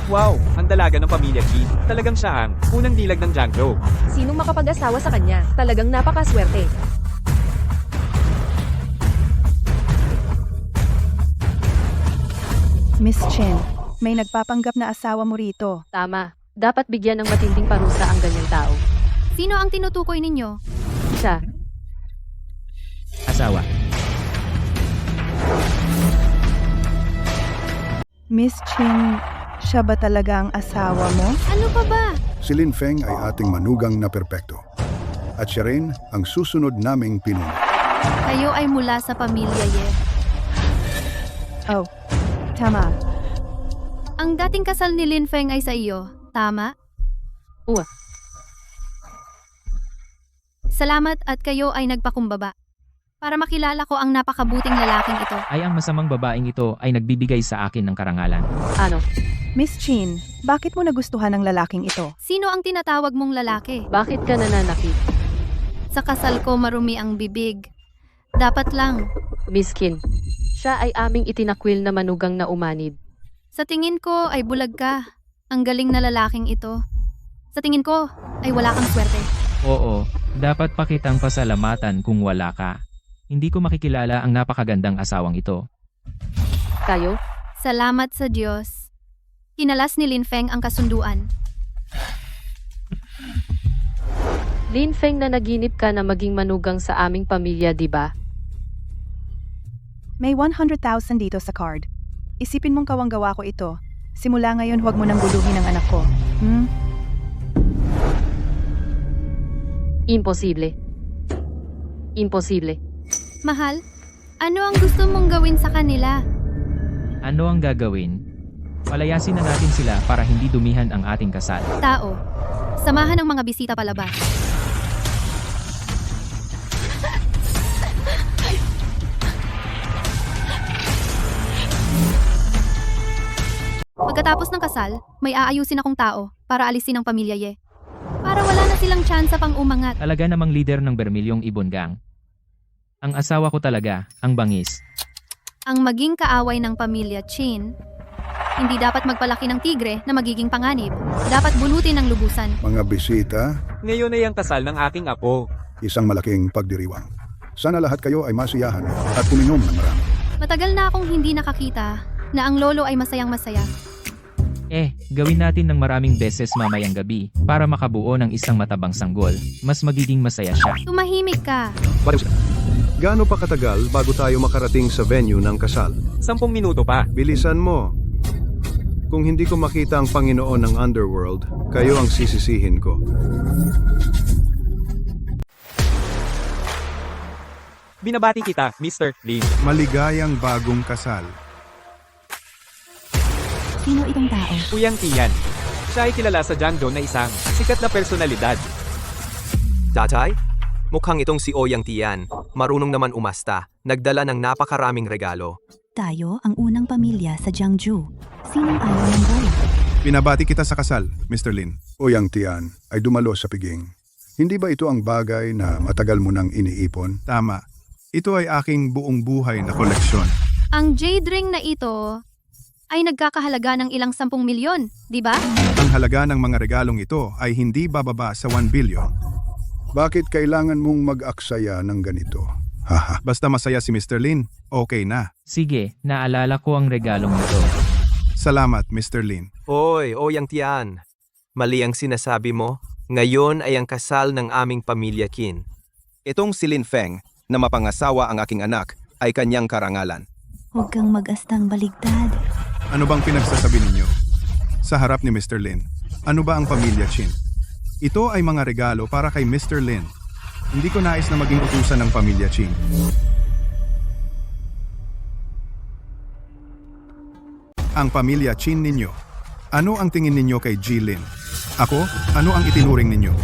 Wow, ang dalaga ng pamilya Chin. Talagang siya ang unang dilag ng Jiangzhou. Sinong makapag-asawa sa kanya? Talagang napakaswerte. Miss Chen, may nagpapanggap na asawa mo rito. Tama, dapat bigyan ng matinding parusa ang ganyang tao. Sino ang tinutukoy ninyo? Siya, Asawa. Miss Chen, siya ba talaga ang asawa mo? Ano pa ba? Si Lin Feng ay ating manugang na perpekto. At siya rin ang susunod naming pinuno. Kayo ay mula sa pamilya Ye. Oh, tama. Ang dating kasal ni Lin Feng ay sa iyo, tama? Uwa. Salamat at kayo ay nagpakumbaba. Para makilala ko ang napakabuting lalaking ito. Ay ang masamang babaeng ito ay nagbibigay sa akin ng karangalan. Ano? Miss Chin, bakit mo nagustuhan ang lalaking ito? Sino ang tinatawag mong lalaki? Bakit ka nananakit? Sa kasal ko marumi ang bibig. Dapat lang. Miskin. Siya ay aming itinakwil na manugang na umanid. Sa tingin ko ay bulag ka. Ang galing na lalaking ito. Sa tingin ko ay wala kang swerte. Oo, dapat pa kitang pasalamatan kung wala ka. Hindi ko makikilala ang napakagandang asawang ito. Kayo? Salamat sa Diyos. Kinalas ni Lin Feng ang kasunduan. Lin Feng, na naginip ka na maging manugang sa aming pamilya, di ba? May 100,000 dito sa card. Isipin mong kawang-gawa ko ito. Simula ngayon, huwag mo nang guluhin ang anak ko. Imposible. Imposible. Mahal, ano ang gusto mong gawin sa kanila? Ano ang gagawin? Palayasin na natin sila para hindi dumihan ang ating kasal. Tao, samahan ng mga bisita palabas. Pagkatapos ng kasal, may aayusin akong tao para alisin ang pamilya Ye. Para wala na silang tsansa pang umangat. Talaga namang leader ng Bermilyong Ibon Gang. Ang asawa ko talaga, ang bangis. Ang maging kaaway ng pamilya Chin Hindi dapat magpalaki ng tigre na magiging panganib. Dapat bunutin ng lubusan. Mga bisita, Ngayon ay ang kasal ng aking apo. isang malaking pagdiriwang. Sana lahat kayo ay masiyahan at uminom ng marami. Matagal na akong hindi nakakita na ang lolo ay masayang masaya. Gawin natin ng maraming beses mamayang gabi para makabuo ng isang matabang sanggol. Mas magiging masaya siya. Tumahimik ka. Gaano pa katagal bago tayo makarating sa venue ng kasal? 10 minuto pa. Bilisan mo. Kung hindi ko makita ang Panginoon ng Underworld, kayo ang sisisihin ko. Binabati kita, Mr. Lin. Maligayang bagong kasal. Sino itong tao? Uyang Tian. Siya ay kilala sa Jiangzhou na isang sikat na personalidad. Tatay? Mukhang itong si Oyang Tian. Marunong naman umasta. Nagdala ng napakaraming regalo. Tayo ang unang pamilya sa Jiangzhou. Sinong ayaw ng bola? Pinabati kita sa kasal, Mr. Lin. Oyang Tian ay dumalo sa piging. Hindi ba ito ang bagay na matagal mo nang iniipon? Tama. Ito ay aking buong buhay na koleksyon. Ang jade ring na ito ay nagkakahalaga ng ilang 10 milyon, di ba? Ang halaga ng mga regalong ito ay hindi bababa sa 1 billion. Bakit kailangan mong mag-aksaya ng ganito? Haha. Basta masaya si Mr. Lin, okay na. Sige, naalala ko ang regalong ito. Salamat, Mr. Lin. Hoy, Oyang Tian. Mali ang sinasabi mo. Ngayon ay ang kasal ng aming pamilya Qin. Itong si Lin Feng, na mapangasawa ang aking anak, ay kanyang karangalan. Huwag kang mag-astang baligtad. Ano bang pinagsasabi ninyo? Sa harap ni Mr. Lin, ano ba ang pamilya Chin? Ito ay mga regalo para kay Mr. Lin. Hindi ko nais na maging utusan ng pamilya Chin. Ang pamilya Chin ninyo. Ano ang tingin ninyo kay Jilin? Ako, ano ang itinuring ninyo?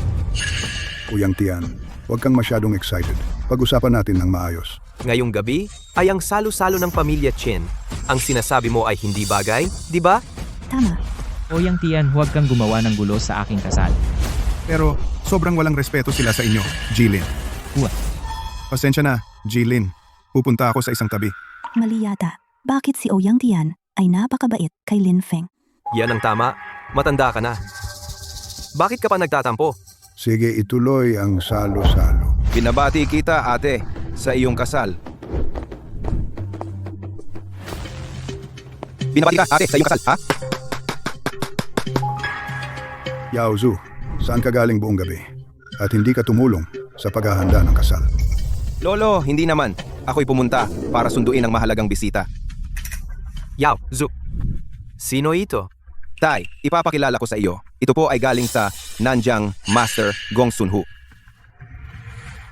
Oyang Tian, huwag kang masyadong excited. Pag-usapan natin ng maayos. Ngayong gabi ay ang salo-salo ng pamilya Chen. Ang sinasabi mo ay hindi bagay, di ba? Tama. Oyang Tian, huwag kang gumawa ng gulo sa aking kasal. Pero sobrang walang respeto sila sa inyo, Jilin. Pasensya na, Jilin. Pupunta ako sa isang tabi. Mali yata. Bakit si Oyang Tian ay napakabait kay Lin Feng? Yan ang tama. Matanda ka na. Bakit ka pa nagtatampo? Sige, ituloy ang salo-salo. Binabati kita, ate, sa iyong kasal. Binabati ka, ate, sa iyong kasal, ha? Yao Zhu, saan ka galing buong gabi? At hindi ka tumulong sa paghahanda ng kasal. Lolo, hindi naman. Ako'y pumunta para sunduin ang mahalagang bisita. Yao, Zhu. Sino ito? Tay, ipapakilala ko sa iyo. Ito po ay galing sa Nanjiang Master Gong Sunhu.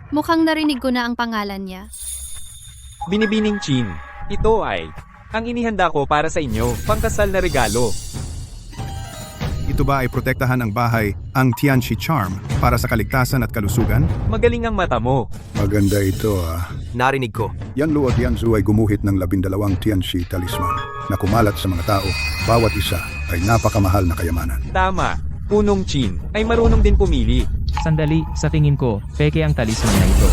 Mukhang narinig ko na ang pangalan niya. Binibining Chin. Ito ay ang inihanda ko para sa inyo, pangkasal na regalo. Ito ba ay protektahan ng bahay ang Tianxi Charm para sa kaligtasan at kalusugan? Magaling ang mata mo. Maganda ito Narinig ko. Yan Luo at Yanzu ay gumuhit ng 12 Tianxi talisman na kumalat sa mga tao. Bawat isa ay napakamahal na kayamanan. Tama. Punong Chin ay marunong din pumili. Sandali, sa tingin ko, peke ang talisman na ito.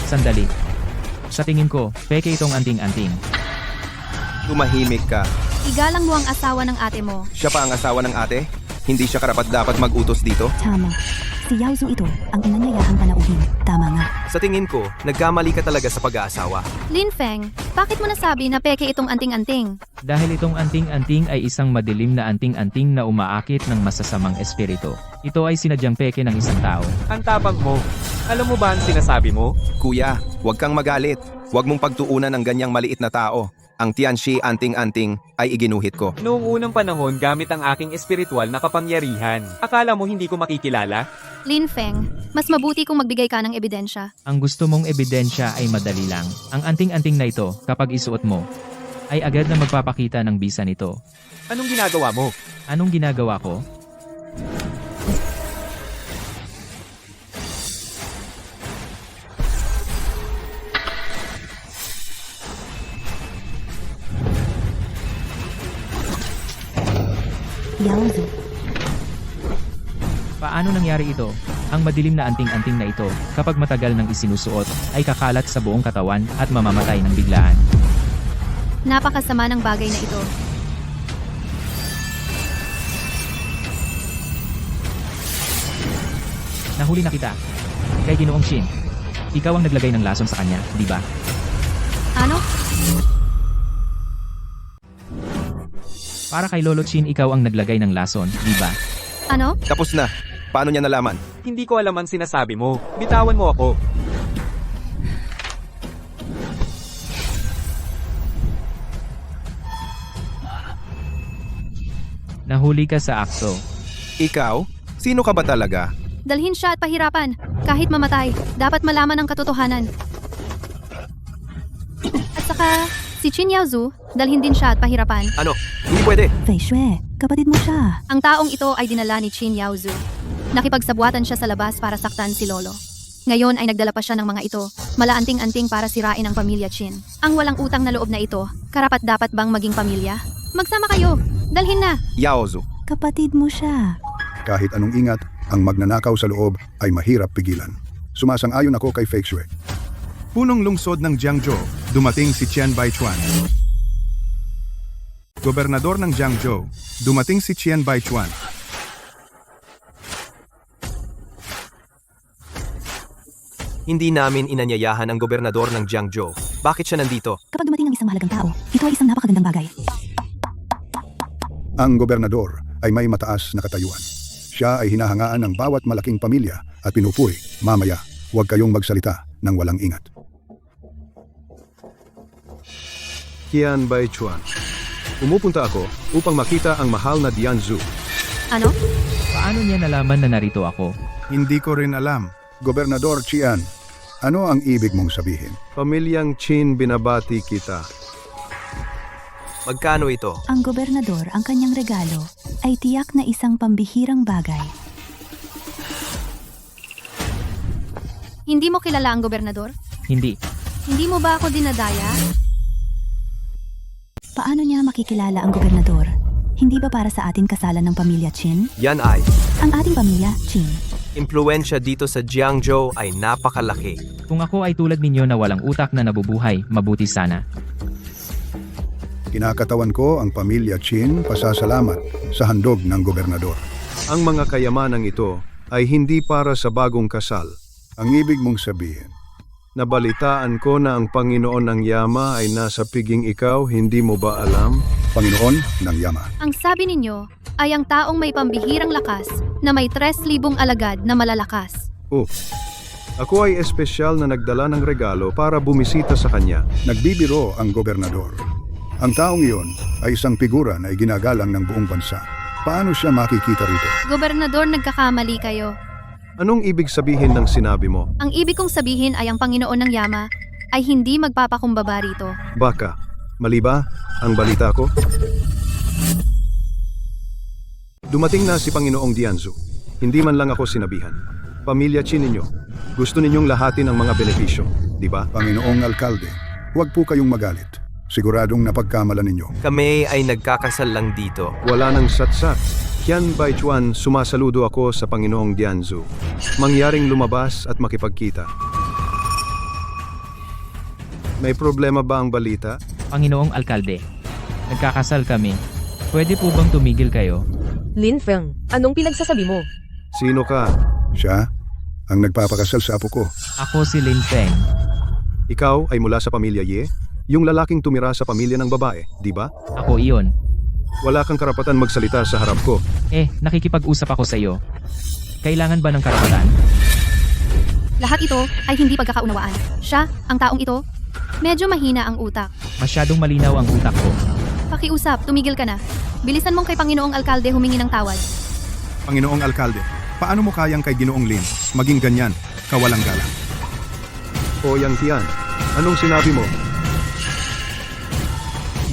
Sandali. Sa tingin ko, peke itong anting-anting. Tumahimik ka. Igalang mo ang asawa ng ate mo. Siya pa ang asawa ng ate? Hindi siya karapat-dapat mag-utos dito? Tama. Si Yao Zhu ito ang inanyayahang panauhin. Tama nga. Sa tingin ko, nagkamali ka talaga sa pag-aasawa. Lin Feng, bakit mo nasabi na peke itong anting-anting? Dahil itong anting-anting ay isang madilim na anting-anting na umaakit ng masasamang espiritu. Ito ay sinadyang peke ng isang tao. Ang tapang mo. Alam mo ba ang sinasabi mo? Kuya, huwag kang magalit. Huwag mong pagtuunan ng ganyang maliit na tao. Ang Tianxi anting-anting ay iginuhit ko. Noong unang panahon gamit ang aking espiritual na kapangyarihan. Akala mo hindi ko makikilala? Lin Feng, mas mabuti kung magbigay ka ng ebidensya. Ang gusto mong ebidensya ay madali lang. Ang anting-anting na ito, kapag isuot mo, ay agad na magpapakita ng bisa nito. Anong ginagawa mo? Anong ginagawa ko? Yao Zhu. Paano nangyari ito? Ang madilim na anting-anting na ito, kapag matagal nang isinusuot, ay kakalat sa buong katawan at mamamatay ng biglaan. Napakasama ng bagay na ito. Nahuli na kita. Kay Ginoong Shin. Ikaw ang naglagay ng lason sa kanya, di ba? Ano? Para kay Lolo Chin ikaw ang naglagay ng lason, di ba? Ano? Tapos na. Paano niya nalaman? Hindi ko alam ang sinasabi mo. Bitawan mo ako. Nahuli ka sa akto. Ikaw? Sino ka ba talaga? Dalhin siya at pahirapan. Kahit mamatay, dapat malaman ang katotohanan. At saka, si Qin Yaozu, dalhin din siya at pahirapan. Ano? Hindi pwede. Fei Xue, kapatid mo siya. Ang taong ito ay dinala ni Qin Yaozu. Nakipagsabwatan siya sa labas para saktan si Lolo. Ngayon ay nagdala pa siya ng mga ito, malaanting-anting para sirain ang pamilya Qin. Ang walang utang na loob na ito, karapat-dapat bang maging pamilya? Magsama kayo! Dalhin na! Yaozu. Kapatid mo siya. Kahit anong ingat, ang magnanakaw sa loob ay mahirap pigilan. Sumasang-ayon ako kay Fei Xue. Punong lungsod ng Jiangzhou, dumating si Qian Baichuan. Gobernador ng Jiangzhou, dumating si Qian Baichuan. Hindi namin inanyayahan ang gobernador ng Jiangzhou. Bakit siya nandito? Kapag dumating ang isang mahalagang tao, ito ay isang napakagandang bagay. Ang gobernador ay may mataas na katayuan. Siya ay hinahangaan ng bawat malaking pamilya at pinupuri, mamaya, huwag kayong magsalita ng walang ingat. Qian Baichuan. Pumupunta ako upang makita ang mahal na Dianzu. Ano? Paano niya nalaman na narito ako? Hindi ko rin alam. Gobernador Qian, ano ang ibig mong sabihin? Pamilyang Qin binabati kita. Magkano ito? Ang gobernador, ang kanyang regalo, ay tiyak na isang pambihirang bagay. Hindi mo kilala ang gobernador? Hindi. Hindi mo ba ako dinadaya? Paano niya makikilala ang gobernador? Hindi ba para sa atin kasalan ng pamilya Qin? Yan ay. Ang ating pamilya, Qin. Impluensya dito sa Jiangzhou ay napakalaki. Kung ako ay tulad ninyo na walang utak na nabubuhay, mabuti sana. Kinakatawan ko ang pamilya Qin pasasalamat sa handog ng gobernador. Ang mga kayamanang ito ay hindi para sa bagong kasal. Ang ibig mong sabihin, Nabalitaan ko na ang Panginoon ng Yama ay nasa piging ikaw, hindi mo ba alam? Panginoon ng Yama. Ang sabi ninyo ay ang taong may pambihirang lakas na may 3,000 alagad na malalakas. Oh, ako ay espesyal na nagdala ng regalo para bumisita sa kanya. Nagbibiro ang gobernador. Ang taong iyon ay isang figura na iginagalang ng buong bansa. Paano siya makikita rito? Gobernador, nagkakamali kayo. Anong ibig sabihin ng sinabi mo? Ang ibig kong sabihin ay ang Panginoon ng Yama ay hindi magpapakumbaba rito. Baka, mali ba ang balita ko? Dumating na si Panginoong Dianzu. Hindi man lang ako sinabihan. Pamilya Qin ninyo. Gusto ninyong lahatin ang mga benepisyo, di ba? Panginoong Alkalde, huwag po kayong magalit. Siguradong napagkamalan ninyo. Kami ay nagkakasal lang dito. Wala nang satsat. Qian Baichuan, sumasaludo ako sa Panginoong Dianzu. Mangyaring lumabas at makipagkita. May problema ba ang balita? Panginoong Alkalde, nagkakasal kami. Pwede po bang tumigil kayo? Lin Feng, anong pinagsasabi mo? Sino ka? Siya ang nagpapakasal sa apo ko. Ako si Lin Feng. Ikaw ay mula sa pamilya Ye? Yung lalaking tumira sa pamilya ng babae, di ba? Ako iyon. Wala kang karapatan magsalita sa harap ko. Nakikipag-usap ako sa iyo. Kailangan ba ng karapatan? Lahat ito ay hindi pagkakaunawaan. Siya, ang taong ito, medyo mahina ang utak. Masyadong malinaw ang utak ko. Pakiusap, tumigil ka na. Bilisan mong kay Panginoong Alkalde humingi ng tawad. Panginoong Alkalde, paano mo kayang kay Ginoong Lin maging ganyan, kawalang galang? O Yang Tian, anong sinabi mo?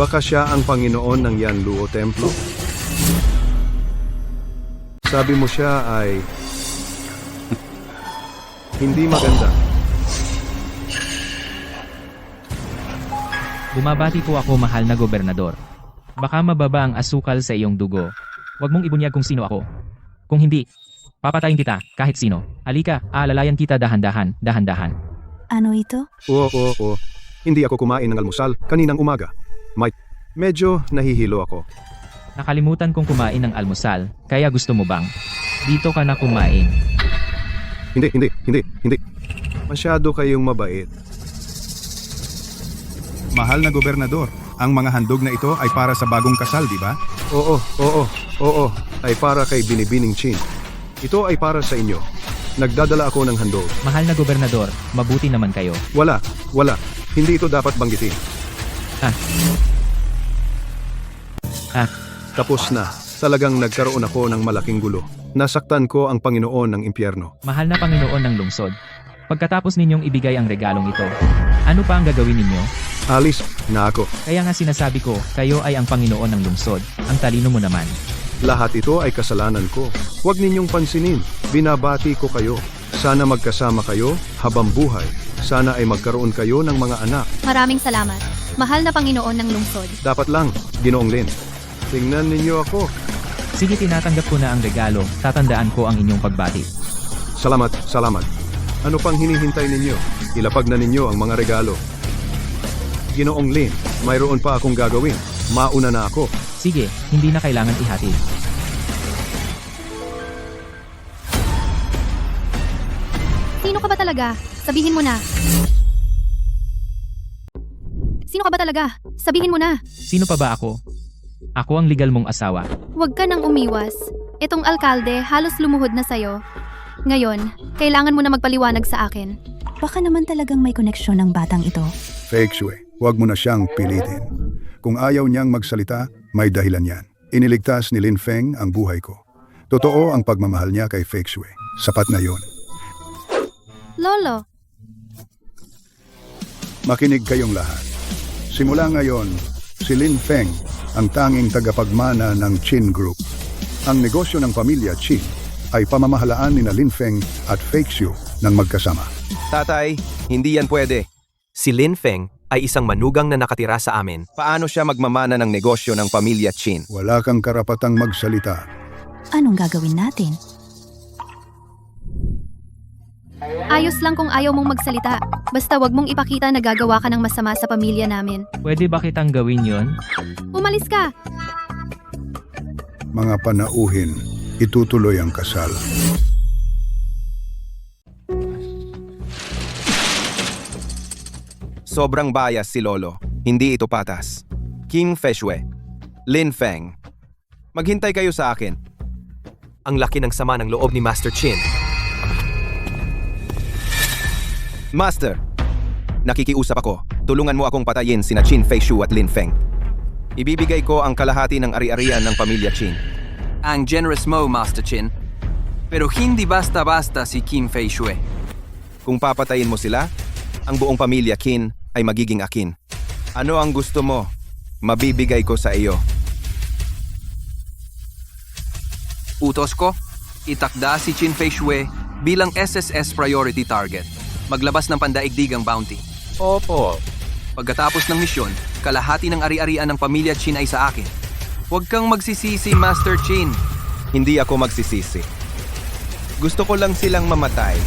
Baka siya ang Panginoon ng Yanluo Templo? Sabi mo siya ay hindi maganda. Bumabati po ako, mahal na gobernador. Baka mababa ang asukal sa iyong dugo. Huwag mong ibunyag kung sino ako. Kung hindi, papatayin kita kahit sino. Halika, aalalayan kita dahan-dahan, dahan-dahan. Ano ito? Oo. Hindi ako kumain ng almusal kaninang umaga. Mike, medyo nahihilo ako. Nakalimutan kong kumain ng almusal, kaya gusto mo bang? Dito ka na kumain. Hindi. Masyado kayong mabait. Mahal na gobernador, ang mga handog na ito ay para sa bagong kasal, di ba? Oo, ay para kay Binibining Chin. Ito ay para sa inyo. Nagdadala ako ng handog. Mahal na gobernador, mabuti naman kayo. Wala. Hindi ito dapat banggitin. Tapos na. Talagang nagkaroon ako ng malaking gulo. Nasaktan ko ang Panginoon ng impyerno. Mahal na Panginoon ng lungsod. Pagkatapos ninyong ibigay ang regalong ito, ano pa ang gagawin ninyo? Alis na ako. Kaya nga sinasabi ko, kayo ay ang Panginoon ng lungsod. Ang talino mo naman. Lahat ito ay kasalanan ko. Huwag ninyong pansinin. Binabati ko kayo. Sana magkasama kayo habang buhay. Sana ay magkaroon kayo ng mga anak. Maraming salamat. Mahal na Panginoon ng lungsod. Dapat lang, Ginoong Lin. Tingnan ninyo ako. Sige, tinatanggap ko na ang regalo. Tatandaan ko ang inyong pagbati. Salamat. Ano pang hinihintay ninyo? Ilapag na ninyo ang mga regalo. Ginoong Lin, mayroon pa akong gagawin. Mauna na ako. Sige, hindi na kailangan ihatid. Sino ka ba talaga? Sabihin mo na. Sino ka ba talaga? Sabihin mo na. Sino pa ba ako? Ako ang legal mong asawa. Huwag ka nang umiwas. Itong alkalde halos lumuhod na sa'yo. Ngayon, kailangan mo na magpaliwanag sa akin. Baka naman talagang may koneksyon ng batang ito. Fake Shui, huwag mo na siyang pilitin. Kung ayaw niyang magsalita, may dahilan yan. Iniligtas ni Lin Feng ang buhay ko. Totoo ang pagmamahal niya kay Fake Shui. Sapat na yon. Lolo, Makinig kayong lahat. Simula ngayon, si Lin Feng ang tanging tagapagmana ng Chin Group. Ang negosyo ng pamilya Chin ay pamamahalaan ni Lin Feng at Fake Shui ng magkasama. Tatay, hindi yan pwede. Si Lin Feng ay isang manugang na nakatira sa amin. Paano siya magmamana ng negosyo ng pamilya Chin? Wala kang karapatang magsalita. Anong gagawin natin? ayos lang kung ayaw mong magsalita. Basta wag mong ipakita na gagawa ka ng masama sa pamilya namin. Pwede ba kitang gawin yon? Umalis ka! Mga panauhin, itutuloy ang kasal. Sobrang bias si Lolo. Hindi ito patas. King Feshue. Lin Feng. Maghintay kayo sa akin. Ang laki ng sama ng loob ni Master Chin. Master, nakikiusap ako. Tulungan mo akong patayin sina Chin Feishu at Lin Feng. Ibibigay ko ang kalahati ng ari-arian ng pamilya Chin. Ang generous mo, Master Chin. Pero hindi basta-basta si Kim Feishue. Kung papatayin mo sila, ang buong pamilya Qin ay magiging akin. Ano ang gusto mo? Mabibigay ko sa iyo. Utos ko, itakda si Chin Feishue bilang SSS priority target. Maglabas ng pandaigdigang bounty. Opo. Pagkatapos ng misyon, kalahati ng ari-arian ng pamilya Chin ay sa akin. Huwag kang magsisisi, Master Chin. Hindi ako magsisisi. Gusto ko lang silang mamatay.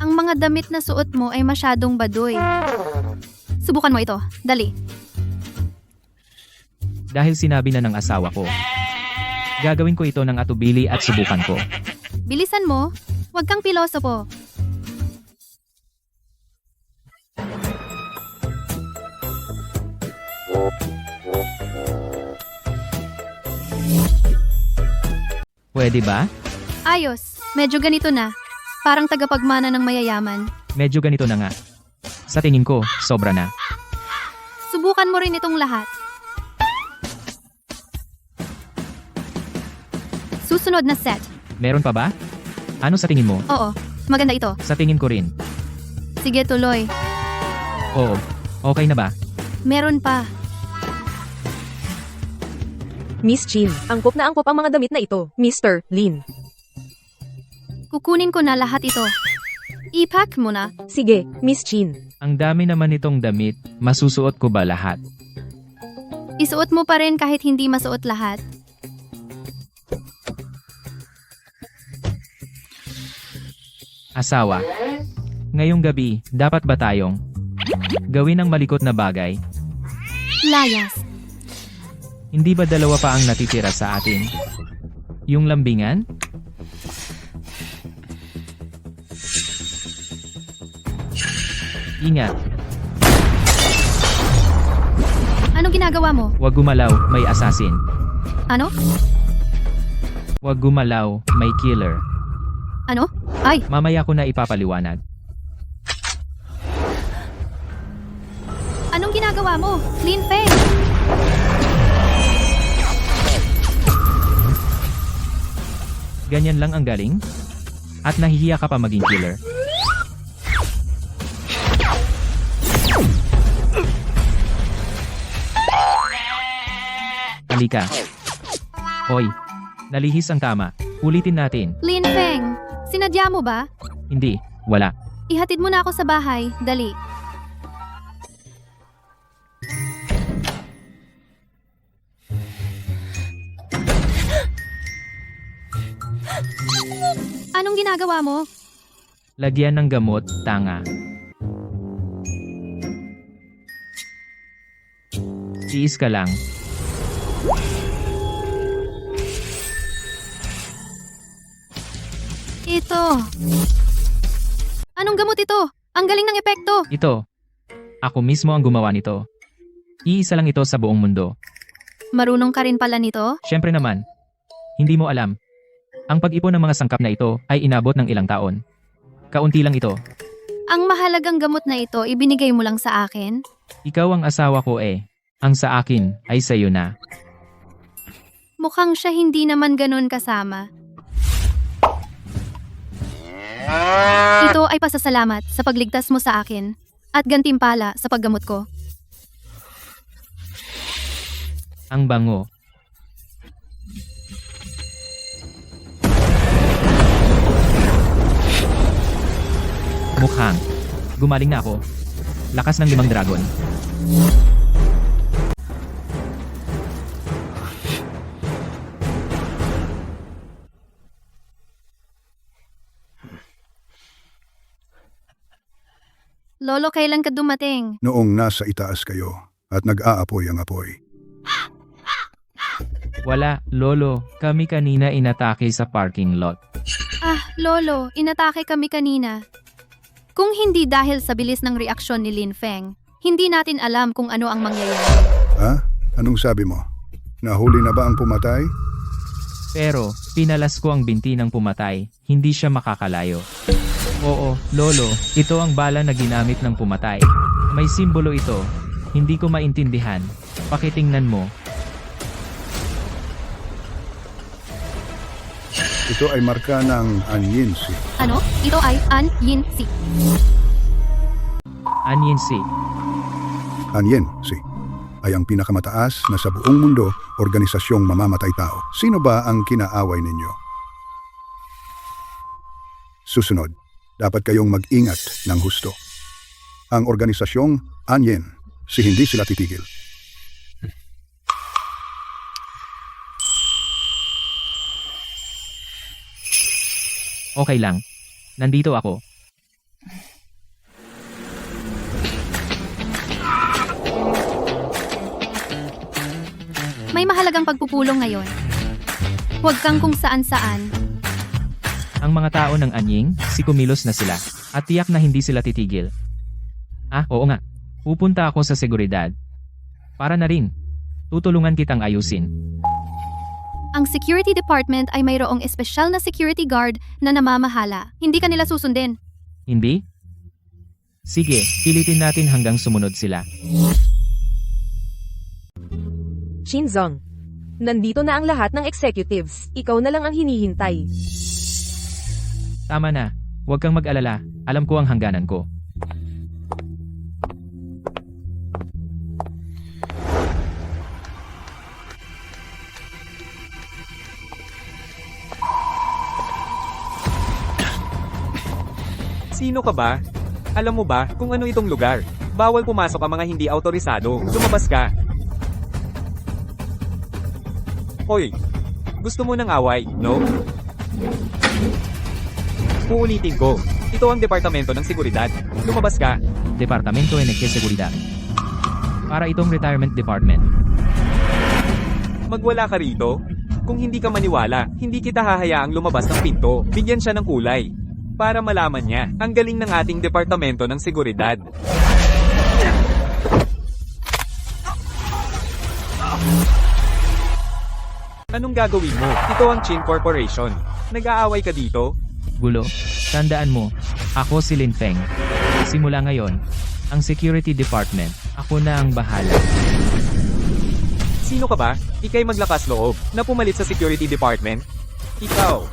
Ang mga damit na suot mo ay masyadong baduy. Subukan mo ito. Dali. Dahil sinabi na ng asawa ko. Gagawin ko ito ng atubili at subukan ko. Bilisan mo. Huwag kang pilosopo. Pwede ba? Ayos. Medyo ganito na. Parang tagapagmana ng mayayaman. Medyo ganito na nga. Sa tingin ko, sobra na. Subukan mo rin itong lahat. Susunod na set. Meron pa ba? Ano sa tingin mo? Oo. Maganda ito. Sa tingin ko rin. Sige, tuloy. Oo. Okay na ba? Meron pa. Miss Chin, angkop na angkop ang mga damit na ito, Mr. Lin. Kukunin ko na lahat ito. I-pack mo na. Sige, Miss Chin. Ang dami naman itong damit. Masusuot ko ba lahat? Isuot mo pa rin kahit hindi masuot lahat. Asawa. Ngayong gabi, dapat ba tayong gawin ang malikot na bagay? Layas. Hindi ba dalawa pa ang natitira sa atin? Yung lambingan? Ingat, Anong ginagawa mo? wag gumalaw, may assassin. Ano? Wag gumalaw, may killer. Ano? Ay, Mamaya ko na ipapaliwanag. anong ginagawa mo? Lin Feng! Ganyan lang ang galing? At nahihiya ka pa maging killer? Halika. Hoy, nalihis ang tama. Ulitin natin. Lin Feng, sinadya mo ba? Hindi, wala. Ihatid mo na ako sa bahay, dali. Anong ginagawa mo? Lagyan ng gamot, tanga. Tiis ka lang. Ito. Anong gamot ito? Ang galing ng epekto. Ito. Ako mismo ang gumawa nito. Iisa lang ito sa buong mundo. Marunong ka rin pala nito? Siyempre naman. Hindi mo alam. Ang pag-ipon ng mga sangkap na ito ay inabot ng ilang taon. Kaunti lang ito. Ang mahalagang gamot na ito ibinigay mo lang sa akin? Ikaw ang asawa ko eh. Ang sa akin ay sa'yo na. Mukhang siya hindi naman ganun kasama. Ito ay pasasalamat sa pagligtas mo sa akin at gantimpala sa paggamot ko. Ang bango. Mukhang. Gumaling na ako. Lakas ng 5 dragon. Lolo, kailan ka dumating? Noong nasa itaas kayo at nag-aapoy ang apoy. Wala, Lolo. Kami kanina inatake sa parking lot. Ah, Lolo, inatake kami kanina. Kung hindi dahil sa bilis ng reaksyon ni Lin Feng, hindi natin alam kung ano ang mangyayari. Ha? Anong sabi mo? Nahuli na ba ang pumatay? Pero, pinalas ko ang binti ng pumatay. Hindi siya makakalayo. Oo, Lolo, ito ang bala na ginamit ng pumatay. May simbolo ito. Hindi ko maintindihan. Pakitingnan mo. Ito ay marka ng Anyinsi. Ano? Ito ay An Yin Si. Anyinsi. Anyinsi ay ang pinakamataas na sa buong mundo organisasyong mamamatay tao. Sino ba ang kinaaway ninyo? Susunod, dapat kayong mag-ingat ng husto. Ang organisasyong Anyen, si hindi sila titigil. Okay lang. Nandito ako. May mahalagang pagpupulong ngayon. Huwag kang kung saan-saan. Ang mga tao ng Anying, si kumilos na sila. At tiyak na hindi sila titigil. Ah, oo nga. Pupunta ako sa seguridad. Para na rin. Tutulungan kitang ayusin. Ang security department ay mayroong espesyal na security guard na namamahala. Hindi ka nila susundin. Hindi? Sige, pilitin natin hanggang sumunod sila. Shinzong, nandito na ang lahat ng executives. Ikaw na lang ang hinihintay. Tama na. Huwag kang mag-alala. Alam ko ang hangganan ko. Sino ka ba? Alam mo ba kung ano itong lugar? Bawal pumasok ang mga hindi autorisado. Lumabas ka. Hoy, gusto mo ng away, no? Uulitin ko. Ito ang Departamento ng Seguridad. Lumabas ka. Departamento de Seguridad. Para itong retirement department. Magwala ka rito. Kung hindi ka maniwala, hindi kita hahayaang lumabas ng pinto. Bigyan siya ng kulay. Para malaman niya, ang galing ng ating Departamento ng Seguridad. Anong gagawin mo? Ito ang Chin Corporation. Nag-aaway ka dito? Gulo. Tandaan mo, ako si Lin Feng. Simula ngayon, ang security department, ako na ang bahala. Sino ka ba? Ika'y maglakas loob na pumalit sa security department? Ikaw.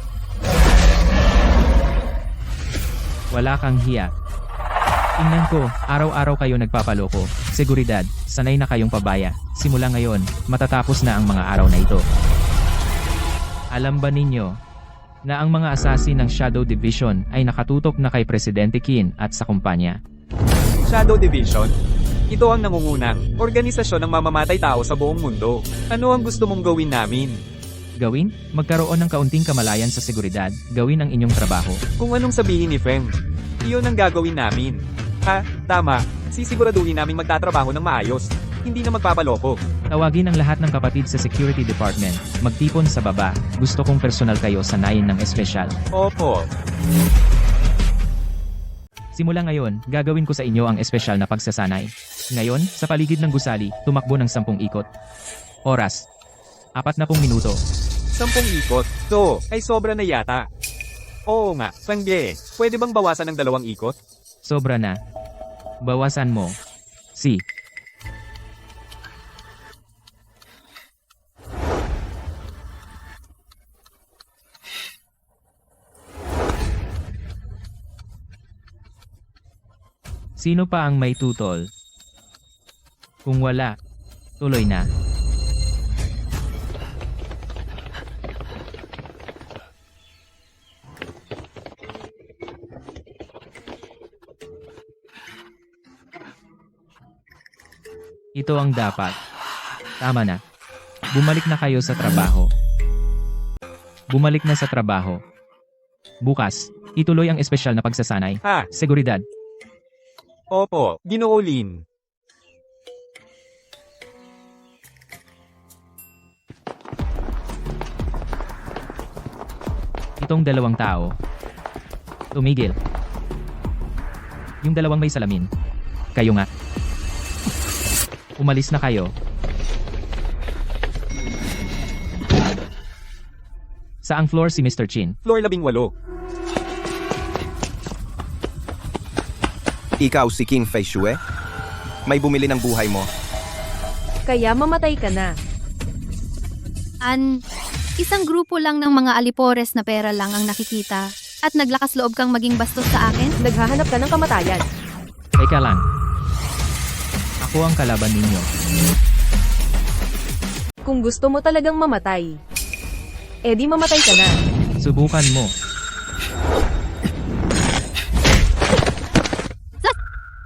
Wala kang hiya. Tingnan ko, araw-araw kayo nagpapaloko. Seguridad, sanay na kayong pabaya. Simula ngayon, matatapos na ang mga araw na ito. Alam ba ninyo na ang mga assassin ng Shadow Division ay nakatutok na kay Presidente Qin at sa kumpanya? Shadow Division? Ito ang nangungunang organisasyon ng mamamatay tao sa buong mundo. Ano ang gusto mong gawin namin? Gawin? Magkaroon ng kaunting kamalayan sa seguridad, gawin ang inyong trabaho. Kung anong sabihin ni Feng, iyon ang gagawin namin. Ha, tama. Sisiguraduhin namin magtatrabaho ng maayos. Hindi na magpapaloko. Tawagin ang lahat ng kapatid sa security department. Magtipon sa baba. Gusto kong personal kayo sanayin ng espesyal. Opo. Simula ngayon, gagawin ko sa inyo ang espesyal na pagsasanay. Ngayon, sa paligid ng gusali, tumakbo ng 10 ikot. Oras. 40 minuto. 10 ikot. To, ay sobra na yata. Oo nga, Fengge. Pwede bang bawasan ng 2 ikot? Sobra na. Bawasan mo. Si. Sino pa ang may tutol? Kung wala, tuloy na. Ito ang dapat. Tama na. Bumalik na kayo sa trabaho. Bumalik na sa trabaho. Bukas, ituloy ang espesyal na pagsasanay. Ha? Seguridad. Opo, Ginoo Lin. Itong 2 tao. Tumigil. Yung 2 may salamin. Kayo nga. Umalis na kayo. Saang floor si Mr. Chin? Floor 18. Ikaw si King Fei Shue? May bumili ng buhay mo. Kaya mamatay ka na. Isang grupo lang ng mga alipores na pera lang ang nakikita. At naglakas loob kang maging bastos sa akin? Naghahanap ka ng kamatayan. Teka lang. Ako ang kalaban ninyo. Kung gusto mo talagang mamatay, edi mamatay ka na. Subukan mo.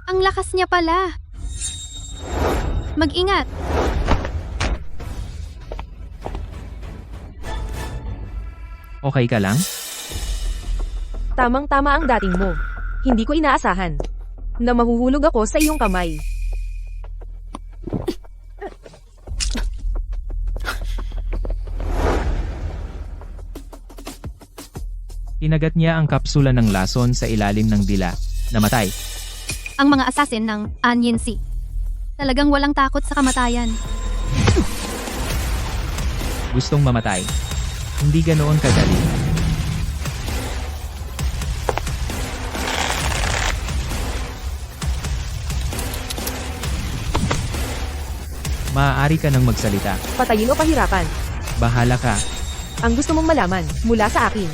Ang lakas niya pala. Mag-ingat. Okay ka lang? Tamang-tama ang dating mo. Hindi ko inaasahan na mahuhulog ako sa iyong kamay. Kinagat niya ang kapsula ng lason sa ilalim ng dila. Namatay. Ang mga assassin ng Anyin Si. Talagang walang takot sa kamatayan. Gustong mamatay. Hindi ganoon kadali. Maaari ka nang magsalita. Patayin o pahirapan. Bahala ka. Ang gusto mong malaman mula sa akin.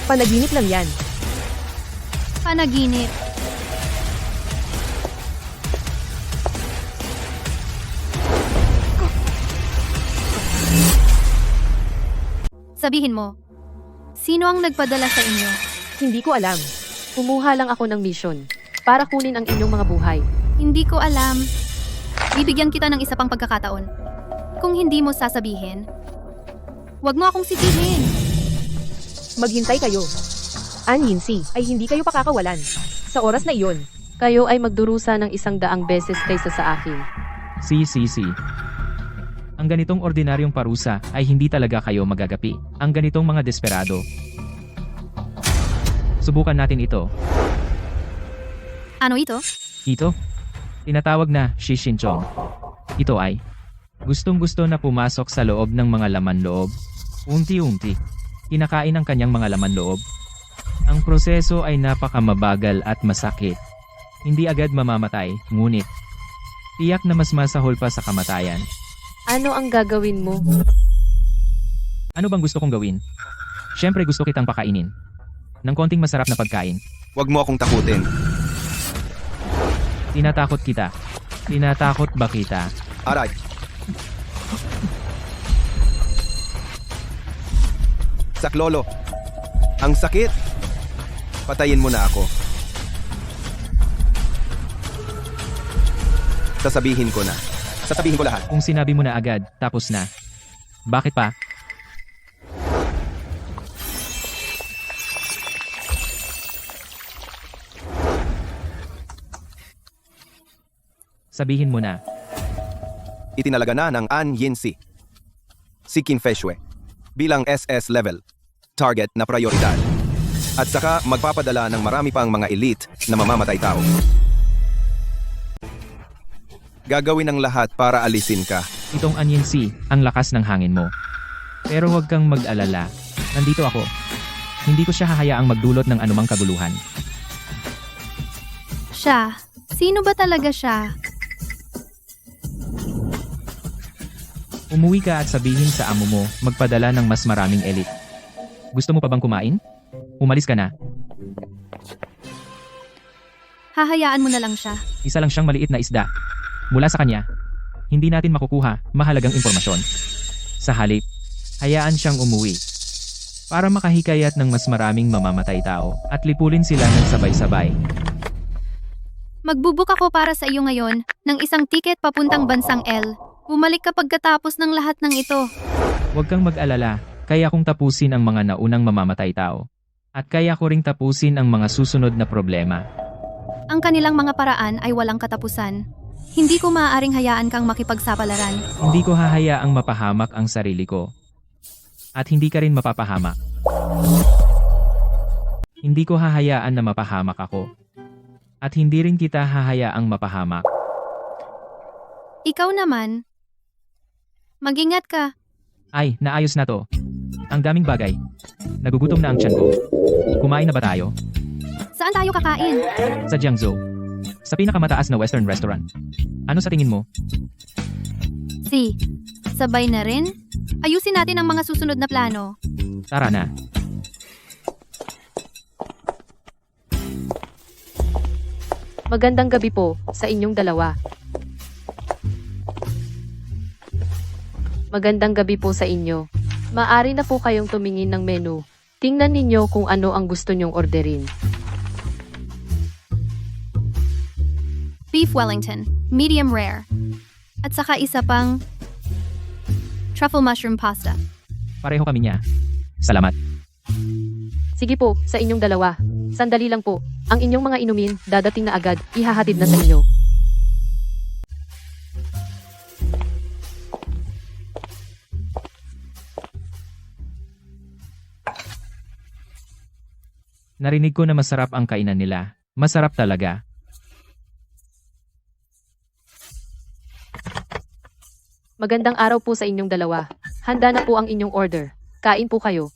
Panaginip lang yan. Panaginip. Sabihin mo, sino ang nagpadala sa inyo? Hindi ko alam. Kumuha lang ako ng misyon para kunin ang inyong mga buhay. Hindi ko alam. Bibigyan kita ng isa pang pagkakataon. Kung hindi mo sasabihin, wag mo akong sisihin. Maghintay kayo. An Yinsi, ay hindi kayo pakakawalan. Sa oras na iyon, Kayo ay magdurusa ng 100 beses kaysa sa akin. Si. Ang ganitong ordinaryong parusa ay hindi talaga kayo magagapi. Ang ganitong mga desperado. Subukan natin ito. Ano ito? Ito? Tinatawag na Shishinchong. Ito ay gustong-gusto na pumasok sa loob ng mga laman loob. Unti-unti, kinakain ang kanyang mga laman loob. Ang proseso ay napakamabagal at masakit. Hindi agad mamamatay, ngunit tiyak na mas masahol pa sa kamatayan. Ano ang gagawin mo? Ano bang gusto kong gawin? Siyempre gusto kitang pakainin. Ng konting masarap na pagkain. Huwag mo akong takutin. Tinatakot kita. Tinatakot ba kita? Aray! Saklolo! Ang sakit! Patayin mo na ako. Sasabihin ko na. Sasabihin ko lahat. Kung sinabi mo na agad, tapos na. Bakit pa? Sabihin mo na. Itinalaga na ng An Yinsi si Qin Fei Shui bilang SS level target na prioridad. At saka magpapadala ng marami pang mga elite na mamamatay tao. Gagawin ang lahat para alisin ka. Itong Anyensi, ang lakas ng hangin mo. Pero huwag kang mag-alala. Nandito ako. Hindi ko siya hahayaang magdulot ng anumang kaguluhan. Siya. Sino ba talaga siya? Umuwi ka at sabihin sa amo mo, magpadala ng mas maraming elite. Gusto mo pa bang kumain? Umalis ka na. Hahayaan mo na lang siya. Isa lang siyang maliit na isda. Mula sa kanya, hindi natin makukuha mahalagang impormasyon. Sa halip, hayaan siyang umuwi. Para makahikayat ng mas maraming mamamatay tao at lipulin sila ng sabay-sabay. Magbubuk ako para sa iyo ngayon ng isang tiket papuntang bansang L. Bumalik ka pagkatapos ng lahat ng ito. Huwag kang mag-alala, kaya kong tapusin ang mga naunang mamamatay tao. At kaya ko ring tapusin ang mga susunod na problema. Ang kanilang mga paraan ay walang katapusan. Hindi ko maaaring hayaan kang makipagsapalaran. Hindi ko hahayaang mapahamak ang sarili ko. At hindi ka rin mapapahamak. Hindi ko hahayaan na mapahamak ako. At hindi rin kita hahayaang mapahamak. Ikaw naman. Mag-ingat ka. Ay, naayos na to. Ang daming bagay. Nagugutom na ang tiyan ko. Kumain na ba tayo? Saan tayo kakain? Sa Jiangzhou. Sa pinakamataas na western restaurant. Ano sa tingin mo? Si. Sabay na rin? Ayusin natin ang mga susunod na plano. Tara na. Magandang gabi po sa inyong dalawa. Magandang gabi po sa inyo. Maari na po kayong tumingin ng menu. Tingnan ninyo kung ano ang gusto nyong orderin. Beef Wellington, medium rare. At saka isa pang truffle mushroom pasta. Pareho kami niya. Salamat. Sige po, sa inyong dalawa. Sandali lang po. Ang inyong mga inumin, dadating na agad. Ihahatid na sa inyo. Narinig ko na masarap ang kainan nila. Masarap talaga. Magandang araw po sa inyong dalawa. Handa na po ang inyong order. Kain po kayo.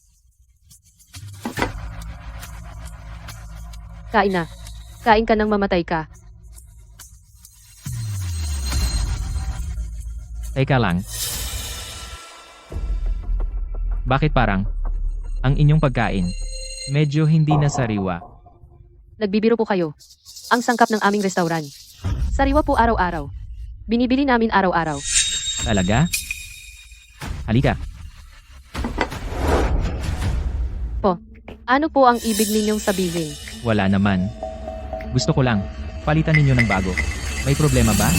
Kain na. Kain ka nang mamatay ka. Teka lang. Bakit parang ang inyong pagkain medyo hindi na sariwa? Nagbibiro po kayo. Ang sangkap ng aming restaurant. Sariwa po araw-araw. Binibili namin araw-araw. Talaga? Halika. Po, ano po ang ibig ninyong sabihin? Wala naman. Gusto ko lang. Palitan ninyo ng bago. May problema ba?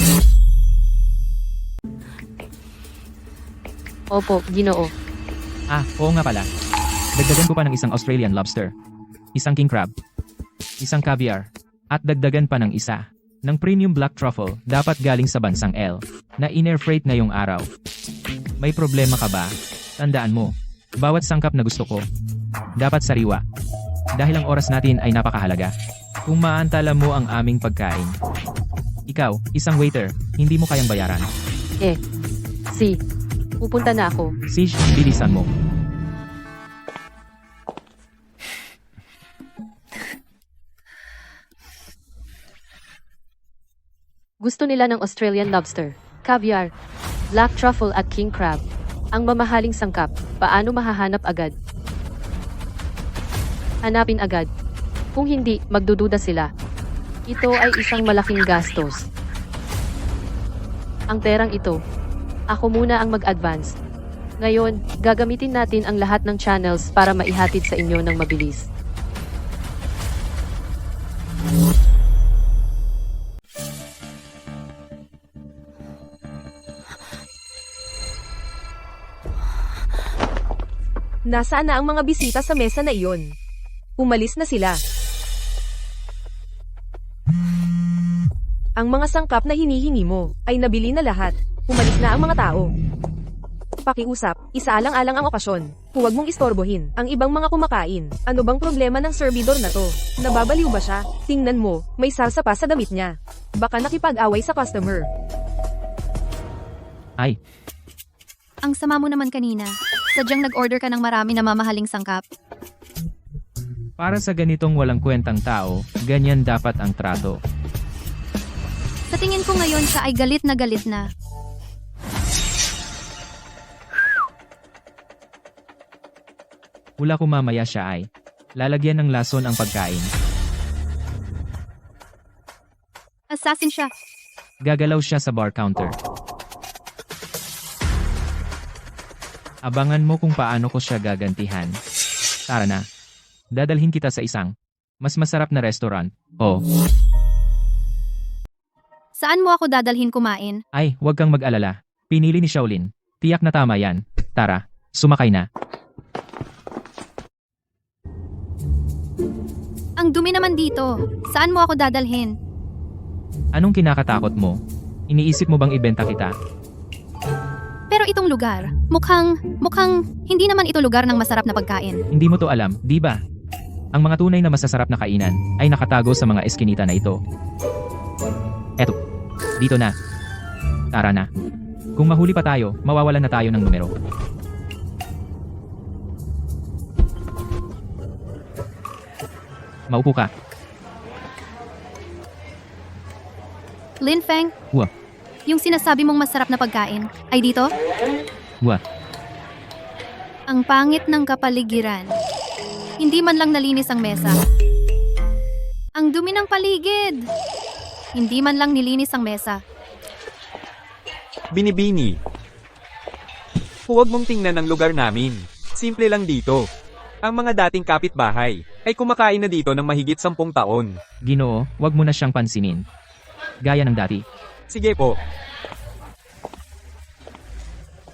Opo, Ginoo. Ah, oo nga pala. Dagdagan ko pa ng isang Australian lobster. isang king crab, isang caviar, at dagdagan pa ng isa ng premium black truffle dapat galing sa bansang L na in-air freight ngayong araw. May problema ka ba? Tandaan mo, bawat sangkap na gusto ko, dapat sariwa. Dahil ang oras natin ay napakahalaga. Kung maantala mo ang aming pagkain, ikaw, isang waiter, hindi mo kayang bayaran. Pupunta na ako. Sish, bilisan mo. Gusto nila ng Australian lobster, caviar, black truffle at king crab. Ang mamahaling sangkap, paano mahahanap agad? Hanapin agad. Kung hindi, magdududa sila. Ito ay isang malaking gastos. Ang perang ito, ako muna ang mag-advance. Ngayon, gagamitin natin ang lahat ng channels para maihatid sa inyo ng mabilis. Nasaan na ang mga bisita sa mesa na iyon? Umalis na sila. Ang mga sangkap na hinihingi mo ay nabili na lahat. Umalis na ang mga tao. Pakiusap, isaalang-alang ang okasyon. Huwag mong istorbohin ang ibang mga kumakain. Ano bang problema ng servidor na to? Nababaliw ba siya? Tingnan mo, may salsa pa sa damit niya. Baka nakipag-away sa customer. Ay, Ang sama mo naman kanina. Sadyang nag-order ka ng marami na mamahaling sangkap. para sa ganitong walang kwentang tao, ganyan dapat ang trato. Sa tingin ko ngayon siya ay galit na galit na. Hula ko mamaya siya ay lalagyan ng lason ang pagkain. Assassin siya. Gagalaw siya sa bar counter. Abangan mo kung paano ko siya gagantihan. Tara na. Dadalhin kita sa isang mas masarap na restaurant. Oh, Saan mo ako dadalhin kumain? ay, huwag kang mag-alala. Pinili ni Shaolin. Tiyak na tama yan. Tara, sumakay na. Ang dumi naman dito. Saan mo ako dadalhin? Anong kinakatakot mo? Iniisip mo bang ibenta kita? Pero itong lugar, mukhang, hindi naman ito lugar ng masarap na pagkain. Hindi mo to alam, di ba? Ang mga tunay na masasarap na kainan ay nakatago sa mga eskinita na ito. Eto, dito na. Tara na. Kung mahuli pa tayo, mawawalan na tayo ng numero. Maupo ka. Lin Feng, Wah, yung sinasabi mong masarap na pagkain, ay dito? wah. Ang pangit ng kapaligiran. Hindi man lang nalinis ang mesa. Ang dumi ng paligid. Hindi man lang nilinis ang mesa. Binibini. Huwag mong tingnan ang lugar namin. Simple lang dito. Ang mga dating kapitbahay ay kumakain na dito ng mahigit 10 taon. Ginoo, wag mo na siyang pansinin. Gaya ng dati. Sige po.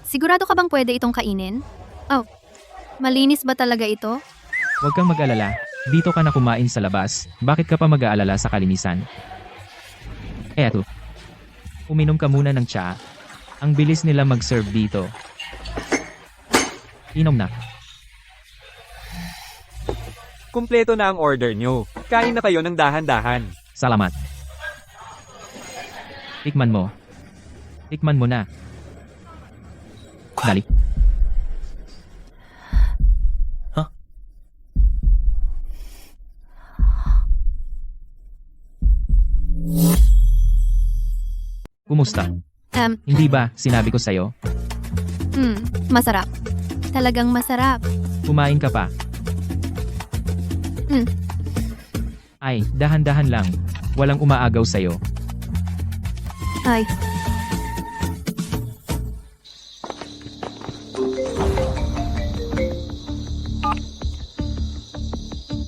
Sigurado ka bang pwede itong kainin? Oh, malinis ba talaga ito? Huwag kang mag-alala. Dito ka na kumain sa labas. Bakit ka pa mag-aalala sa kalinisan? Eto. Uminom ka muna ng tsaa. Ang bilis nila mag-serve dito. Inom na. Kumpleto na ang order nyo. Kain na kayo ng dahan-dahan. Salamat. Tikman mo. Tikman mo na. Dali. Kumusta? Hindi ba, sinabi ko sa'yo? Masarap. Talagang masarap. Kumain ka pa. Ay, dahan-dahan lang. Walang umaagaw sa'yo. Ay,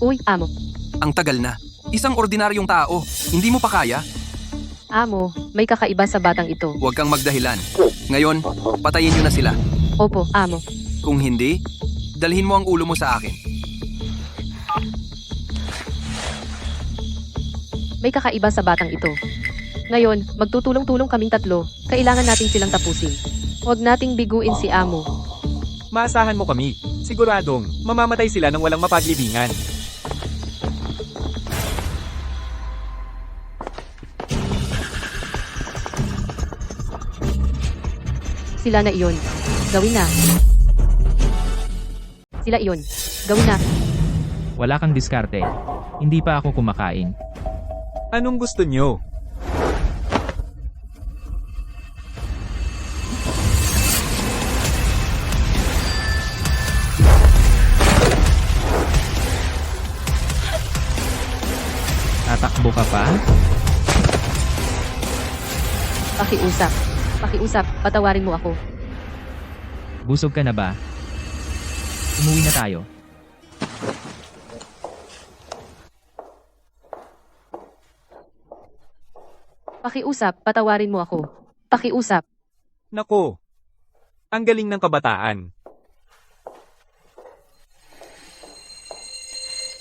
Uy, amo. Ang tagal na. Isang ordinaryong tao. Hindi mo pa kaya? Amo, may kakaiba sa batang ito. Huwag kang magdahilan. Ngayon, patayin nyo na sila. Opo, amo. Kung hindi, dalhin mo ang ulo mo sa akin. May kakaiba sa batang ito. Ngayon, magtutulong-tulong kaming tatlo. Kailangan nating silang tapusin. Huwag nating biguin si Amo. Maasahan mo kami. Siguradong, mamamatay sila ng walang mapaglibingan. Sila na iyon. Gawin na. Sila iyon. Gawin na. Wala kang diskarte. Hindi pa ako kumakain. Anong gusto nyo? Tatakbo ka pa? Pakiusap. Pakiusap, patawarin mo ako. Busog ka na ba? Umuwi na tayo. Pakiusap, patawarin mo ako. Pakiusap. Nako. Ang galing ng kabataan.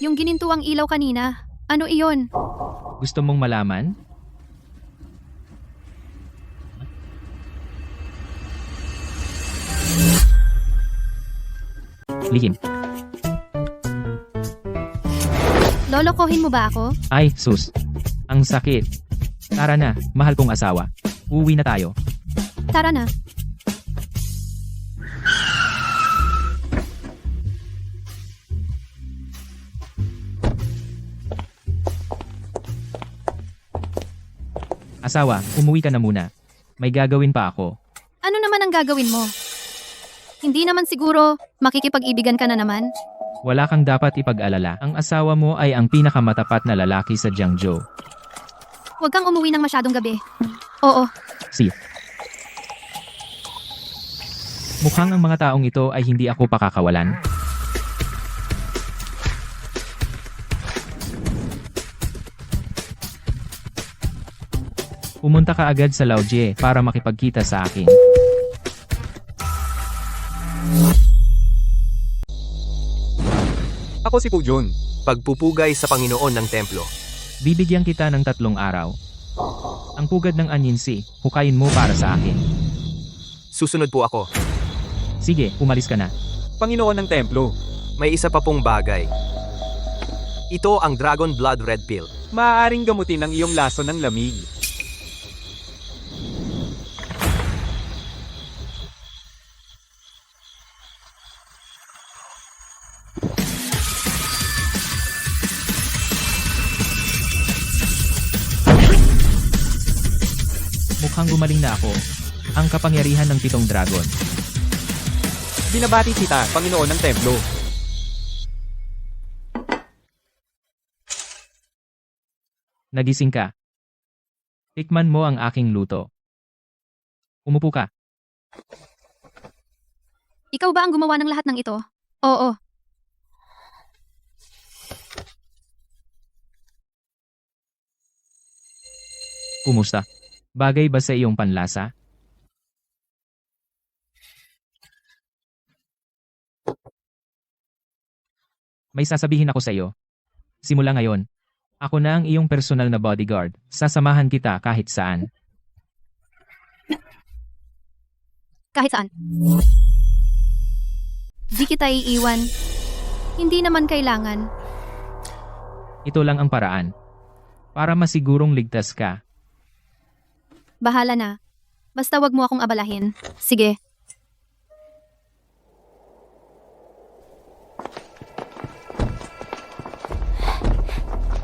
Yung ginintuang ilaw kanina, ano iyon? Gusto mong malaman? Lihim. Lolokohin mo ba ako? Ay, sus. Ang sakit. Tara na, mahal kong asawa. Uwi na tayo. Tara na. Asawa, umuwi ka na muna. May gagawin pa ako. Ano naman ang gagawin mo? Hindi naman siguro makikipag-ibigan ka na naman? Wala kang dapat ipag-alala. Ang asawa mo ay ang pinakamatapat na lalaki sa Jiangzhou. Huwag kang umuwi ng masyadong gabi. Oo. See you. Mukhang ang mga taong ito ay hindi ako pakakawalan. Pumunta ka agad sa Laojie para makipagkita sa akin. Ako si Pujun. Pagpupugay sa Panginoon ng templo. Bibigyan kita ng 3 araw. Ang pugad ng Anyinsi, hukayin mo para sa akin. Susunod po ako. Sige, umalis ka na. Panginoon ng templo. May isa pa pong bagay. Ito ang Dragon Blood Red Pill. Maaaring gamutin ang iyong laso ng lamig. Mukhang gumaling na ako. Ang kapangyarihan ng 7 dragon. Binabati kita, Panginoon ng templo. Nagising ka. Tikman mo ang aking luto. Umupo ka. Ikaw ba ang gumawa ng lahat ng ito? Oo. Kumusta? Bagay ba sa iyong panlasa? May sasabihin ako sa iyo. Simula ngayon, ako na ang iyong personal na bodyguard. Sasamahan kita kahit saan. Kahit saan. Di kita iiwan. Hindi naman kailangan. Ito lang ang paraan. Para masigurong ligtas ka. Bahala na. Basta wag mo akong abalahin. Sige.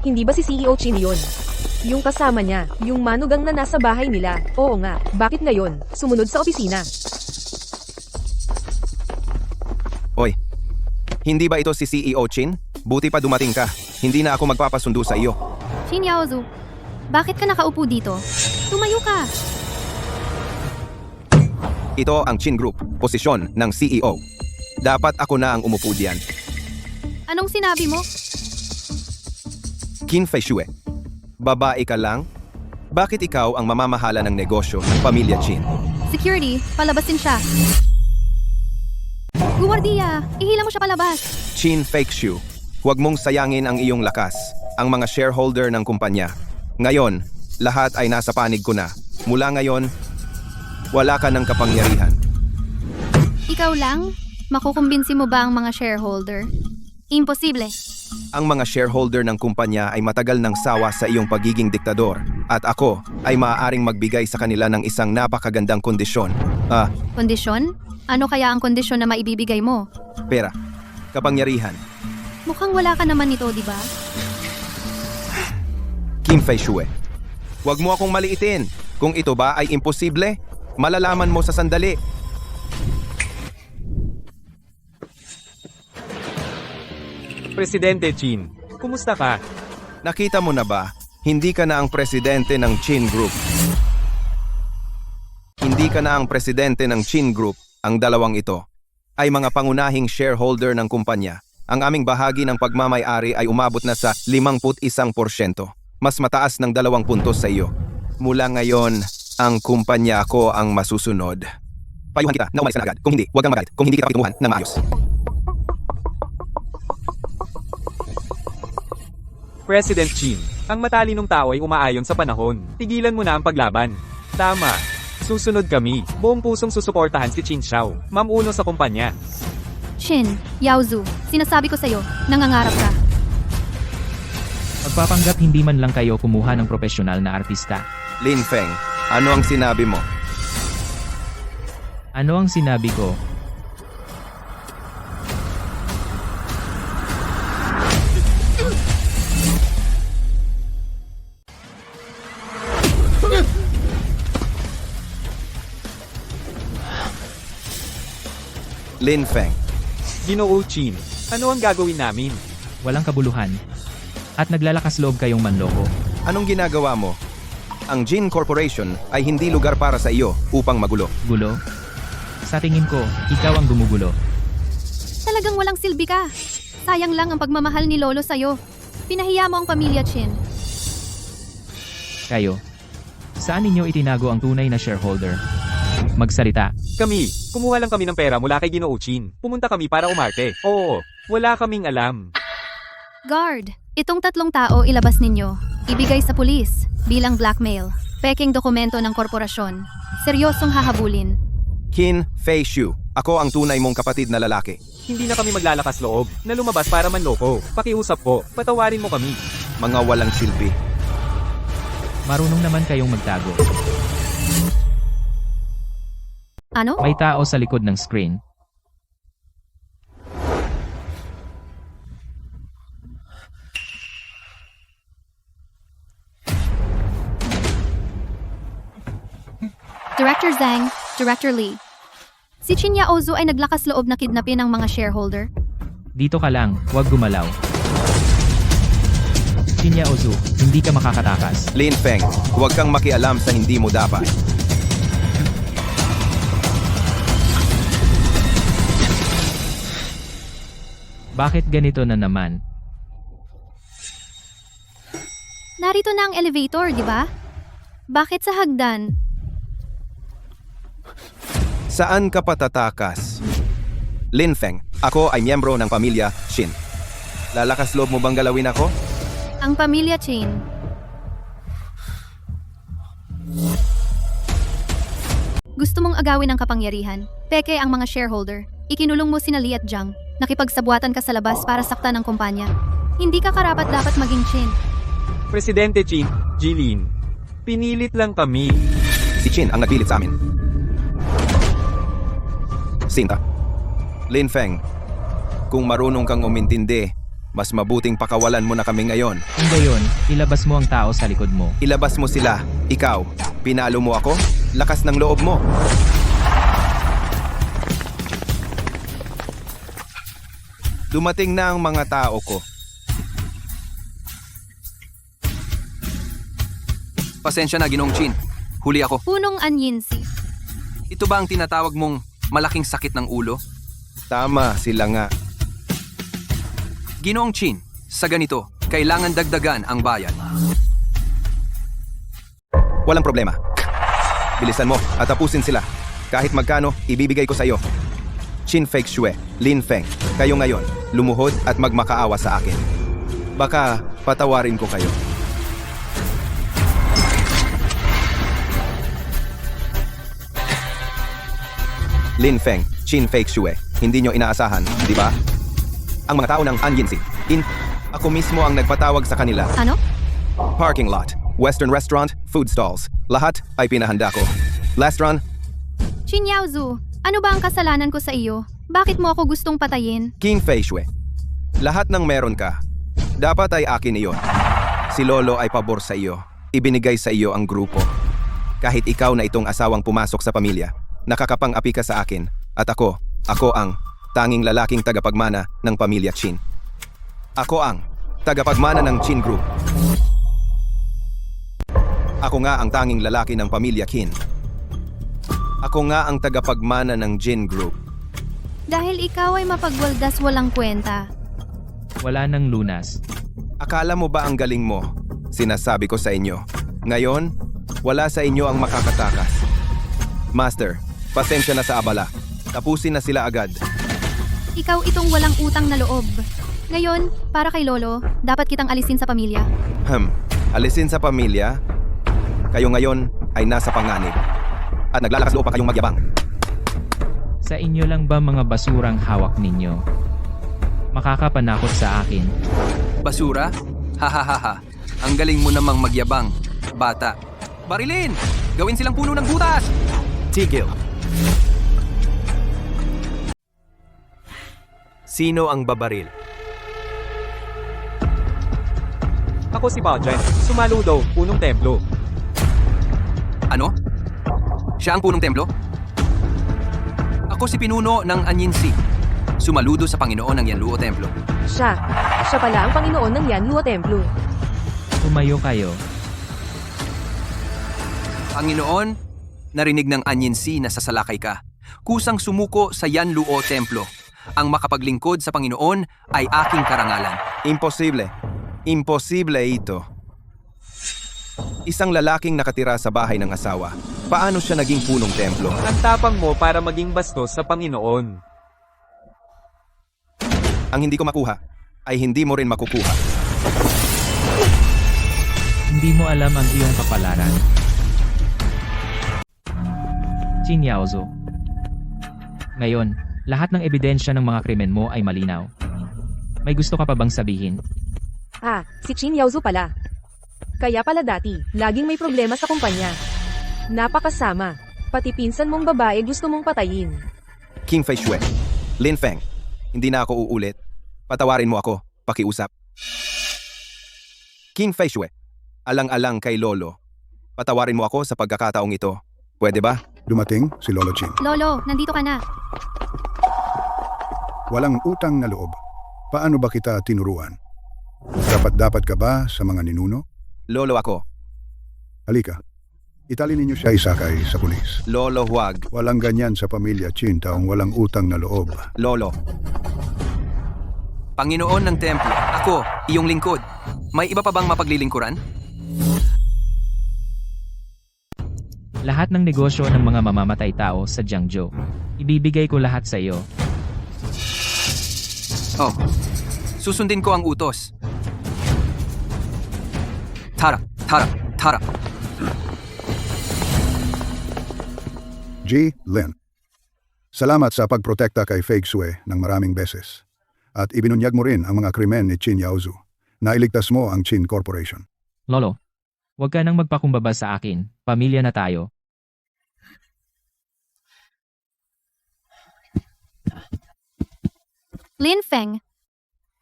Hindi ba si CEO Chin yun? Yung kasama niya, yung manugang na nasa bahay nila. Oo nga, bakit ngayon? Sumunod sa opisina. Oy, hindi ba ito si CEO Chin? Buti pa dumating ka. Hindi na ako magpapasundo sa iyo. Shin Yaozu, bakit ka nakaupo dito? Tumayo ka. Ito ang Chin Group, posisyon ng CEO. Dapat ako na ang umupo diyan. Anong sinabi mo? Qin Feishue, babae ka lang? Bakit ikaw ang mamamahala ng negosyo ng pamilya Chin? Security, palabasin siya. Guwardiya, ihila mo siya palabas. Chin Feishue, huwag mong sayangin ang iyong lakas. Ang mga shareholder ng kumpanya. Ngayon, lahat ay nasa panig ko na. Mula ngayon, wala ka ng kapangyarihan. Ikaw lang? Makukumbinsi mo ba ang mga shareholder? Imposible. Ang mga shareholder ng kumpanya ay matagal ng sawa sa iyong pagiging diktador at ako ay maaaring magbigay sa kanila ng isang napakagandang kondisyon. Kondisyon? Ano kaya ang kondisyon na maibibigay mo? Pera, kapangyarihan. Mukhang wala ka naman nito, di ba? Kim Feishue, huwag mo akong maliitin. Kung ito ba ay imposible, malalaman mo sa sandali. Presidente Chin, kumusta ka? Nakita mo na ba? Hindi ka na ang presidente ng Chin Group. Hindi ka na ang presidente ng Chin Group. Ang dalawang ito ay mga pangunahing shareholder ng kumpanya. Ang aming bahagi ng pagmamay-ari ay umabot na sa 51%. Mas mataas ng 2 puntos sa iyo. Mula ngayon, ang kumpanya ko ang masusunod. Payuhan kita na umalis ka na agad. Kung hindi, huwag kang magalit. Kung hindi kita pakitunguhan ng maayos. President Chin, ang matalinong tao ay umaayon sa panahon. Tigilan mo na ang paglaban. Tama. Susunod kami. Buong pusong susuportahan si Chin Xiao, mamuno sa kumpanya. Chin, Yaozu, sinasabi ko sa'yo, nangangarap ka. Magpapanggap hindi man lang kayo kumuha ng profesional na artista. Lin Feng, ano ang sinabi mo? Ano ang sinabi ko? Lin Feng, Ginoo Chin, ano ang gagawin namin? Walang kabuluhan. At naglalakas loob kayong manloko. anong ginagawa mo? Ang Jin Corporation ay hindi lugar para sa iyo upang magulo. Gulo? Sa tingin ko, ikaw ang gumugulo. Talagang walang silbi ka. Sayang lang ang pagmamahal ni Lolo sa'yo. Pinahiya mo ang pamilya Chin. Kayo. Saan ninyo itinago ang tunay na shareholder? Magsalita. Kami, kumuha lang kami ng pera mula kay Ginoo Chin. Pumunta kami para umarte. Oo, wala kaming alam. Guard, itong 3 tao ilabas ninyo. Ibigay sa pulis, bilang blackmail. Peking dokumento ng korporasyon. Seryosong hahabulin. Qin Fei Shu, ako ang tunay mong kapatid na lalaki. Hindi na kami maglalakas loob na lumabas para manloko. Pakiusap po, patawarin mo kami. Mga walang silbi. Marunong naman kayong magtago. Ano? May tao sa likod ng screen. Director Zhang, Director Lee. Si Chin Yaozu ay naglakas loob na kidnapin ang mga shareholder. Dito ka lang, huwag gumalaw. Shinya Ozu, hindi ka makakatakas. Lin Feng, huwag kang makialam sa hindi mo dapat. Bakit ganito na naman? Narito na ang elevator, di ba? Bakit sa hagdan? Saan ka patatakas? Lin Feng, ako ay miyembro ng pamilya Shin. Lalakas loob mo bang galawin ako? Ang pamilya Chin. Gusto mong agawin ang kapangyarihan. Peke ang mga shareholder. Ikinulong mo sina Li at Zhang. Nakipagsabuatan ka sa labas para saktan ang kumpanya. Hindi ka karapat dapat maging Chin. Presidente Chin, Jilin, pinilit lang kami. Si Chin ang nagpilit sa amin. Sinta. Lin Feng, kung marunong kang umintindi, mas mabuting pakawalan mo na kami ngayon. Kung gayon, ilabas mo ang tao sa likod mo. Ilabas mo sila. Ikaw, pinalo mo ako? Lakas ng loob mo. Dumating na ang mga tao ko. Pasensya na, Ginoong Chin. Huli ako. Punong Anyinsi. Ito ba ang tinatawag mong malaking sakit ng ulo? Tama, sila nga. Ginoong Chin, sa ganito, kailangan dagdagan ang bayad. Walang problema. Bilisan mo at tapusin sila. Kahit magkano, ibibigay ko sa iyo. Qin Fei Shui, Lin Feng, kayo ngayon, lumuhod at magmakaawa sa akin. Baka patawarin ko kayo. Lin Feng, Qin Feishue, hindi nyo inaasahan, di ba? Ang mga tao ng An Yinsi, ako mismo ang nagpatawag sa kanila. Ano? Parking lot, western restaurant, food stalls, lahat ay pinahanda ko. Lastron, Qin Yaozu, ano ba ang kasalanan ko sa iyo? Bakit mo ako gustong patayin? King Feishue. Lahat ng meron ka, dapat ay akin iyon. Si Lolo ay pabor sa iyo. Ibinigay sa iyo ang grupo. Kahit ikaw na itong asawang pumasok sa pamilya, nakakapang-api ka sa akin. At ako ang tanging lalaking tagapagmana ng pamilya Qin. Ako ang tagapagmana ng Qin Group. Ako nga ang tanging lalaki ng pamilya Qin. Ako nga ang tagapagmana ng Jin Group. Dahil ikaw ay mapagwaldas walang kwenta. Wala nang lunas. Akala mo ba ang galing mo? Sinasabi ko sa inyo. Ngayon, wala sa inyo ang makakatakas. Master, pasensya na sa abala. Tapusin na sila agad. Ikaw itong walang utang na loob. Ngayon, para kay Lolo, dapat kitang alisin sa pamilya. Alisin sa pamilya? Kayo ngayon ay nasa panganib. At naglalakas loob pa kayong magyabang. Sa inyo lang ba mga basurang hawak ninyo? Makakapanakot sa akin. Basura? Hahaha. Ang galing mo namang magyabang, bata. Barilin! Gawin silang puno ng butas! Tigil. Sino ang babaril? Ako si Bao Jen. Sumaludo, punong templo. Ano? Siya ang punong templo? Ako si pinuno ng Anyinsi. Sumaludo sa Panginoon ng Yanluo Templo. Siya pala ang Panginoon ng Yanluo Templo. Tumayo kayo. Panginoon, narinig ng Anyinsi na sasalakay ka. Kusang sumuko sa Yanluo Templo. Ang makapaglingkod sa Panginoon ay aking karangalan. Imposible. Imposible ito. Isang lalaking nakatira sa bahay ng asawa. Paano siya naging punong templo? Ang tapang mo para maging bastos sa Panginoon. Ang hindi ko makuha, ay hindi mo rin makukuha. Hindi mo alam ang iyong kapalaran. Qin Yaozu. Ngayon, lahat ng ebidensya ng mga krimen mo ay malinaw. May gusto ka pa bang sabihin? Si Qin Yaozu pala. Kaya pala dati, laging may problema sa kumpanya. Napakasama. Pati pinsan mong babae gusto mong patayin. King Feishue, Lin Feng, hindi na ako uulit. Patawarin mo ako, pakiusap. King Feishue, alang-alang kay Lolo. Patawarin mo ako sa pagkakataong ito. Pwede ba? Dumating si Lolo Qin. Lolo, nandito ka na. Walang utang na loob. Paano ba kita tinuruan? Dapat ka ba sa mga ninuno? Lolo ako. Halika. Itali ninyo siya isakay sa pulis. Lolo, huwag. Walang ganyan sa pamilya Qin, taong walang utang na loob. Lolo. Panginoon ng Templo, ako, iyong lingkod. May iba pa bang mapaglilingkuran? Lahat ng negosyo ng mga mamamatay tao sa Jiangzhou. Ibibigay ko lahat sa iyo. Oh, susundin ko ang utos. Tara. G. Lin. Salamat sa pagprotekta kay Feishue ng maraming beses. At ibinunyag mo rin ang mga krimen ni Qin Yaozu. Nailigtas mo ang Qin Corporation. Lolo, huwag ka nang magpakumbaba sa akin. Pamilya na tayo. Lin Feng,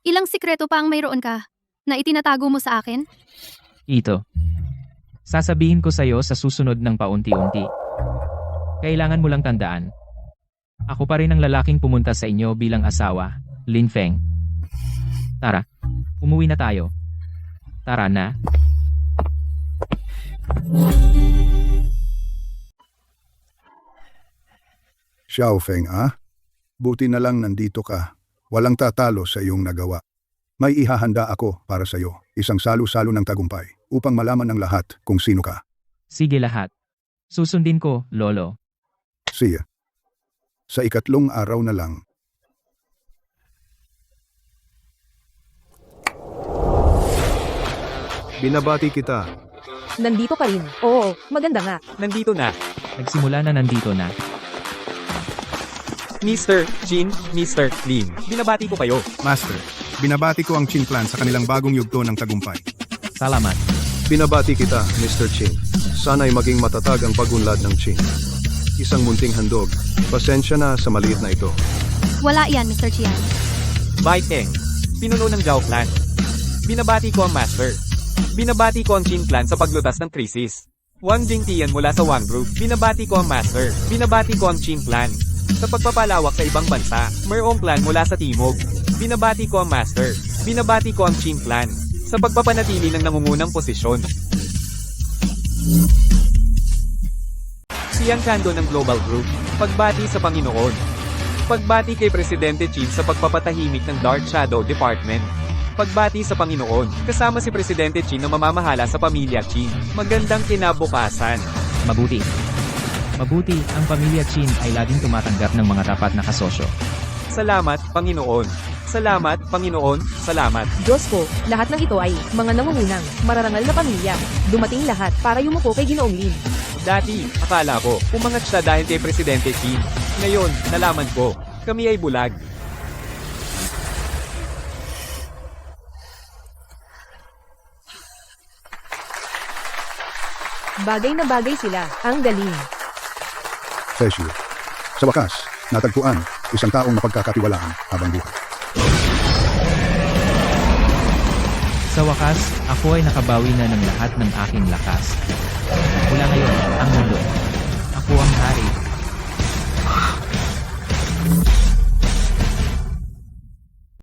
ilang sikreto pa ang mayroon ka na itinatago mo sa akin? Ito. Sasabihin ko sa iyo sa susunod ng paunti-unti. Kailangan mo lang tandaan. Ako pa rin ang lalaking pumunta sa inyo bilang asawa, Lin Feng. Tara, umuwi na tayo. Tara na. Xiao Feng, buti na lang nandito ka. Walang tatalo sa iyong nagawa. May ihahanda ako para sa iyo, isang salo-salo ng tagumpay, upang malaman ng lahat kung sino ka. Sige lahat. Susundin ko, Lolo. Siya. Sa ikatlong araw na lang. Binabati kita. Nandito ka rin. Oo, maganda nga. Nandito na. Nagsimula na nandito na. Mr. Chin, Mr. Lin, binabati ko kayo. Master, binabati ko ang Qin clan sa kanilang bagong yugto ng tagumpay. Salamat. Binabati kita, Mr. Qin. Sana'y maging matatag ang pagunlad ng Qin. Isang munting handog. Pasensya na sa maliit na ito. Wala yan, Mr. Qian. Bai Teng, pinuno ng Zhao clan. Binabati ko ang Master. Binabati ko ang Qin clan sa paglutas ng krisis. Wang Jingtian mula sa Wang Group, binabati ko ang Master. Binabati ko ang Qin clan. Sa pagpapalawak sa ibang bansa, Merong clan mula sa Timog. Binabati ko ang Master. Binabati ko ang Qin clan. Sa pagpapanatili ng nangungunang posisyon. Siang Kando ng Global Group, pagbati sa Panginoon. Pagbati kay Presidente Qin sa pagpapatahimik ng Dark Shadow Department. Pagbati sa Panginoon, kasama si Presidente Qin na mamamahala sa pamilya Qin. Magandang kinabukasan. Mabuti. Mabuti, ang pamilya Qin ay laging tumatanggap ng mga tapat na kasosyo. Salamat, Panginoon. Salamat, Panginoon. Salamat. Diyos ko, lahat ng ito ay mga nangungunang, mararangal na pamilya. Dumating lahat para yumuko kay Ginoong Lin. Dati, akala ko, umangat siya dahil kay Presidente Qin. Ngayon, nalaman ko, kami ay bulag. Bagay na bagay sila. Ang galing. Fesio. Sa wakas, natagpuan, isang taong mapagkakatiwalaan habang buhay. Sa wakas, ako ay nakabawi na ng lahat ng aking lakas. Mula ngayon, ang mundo. Ako ang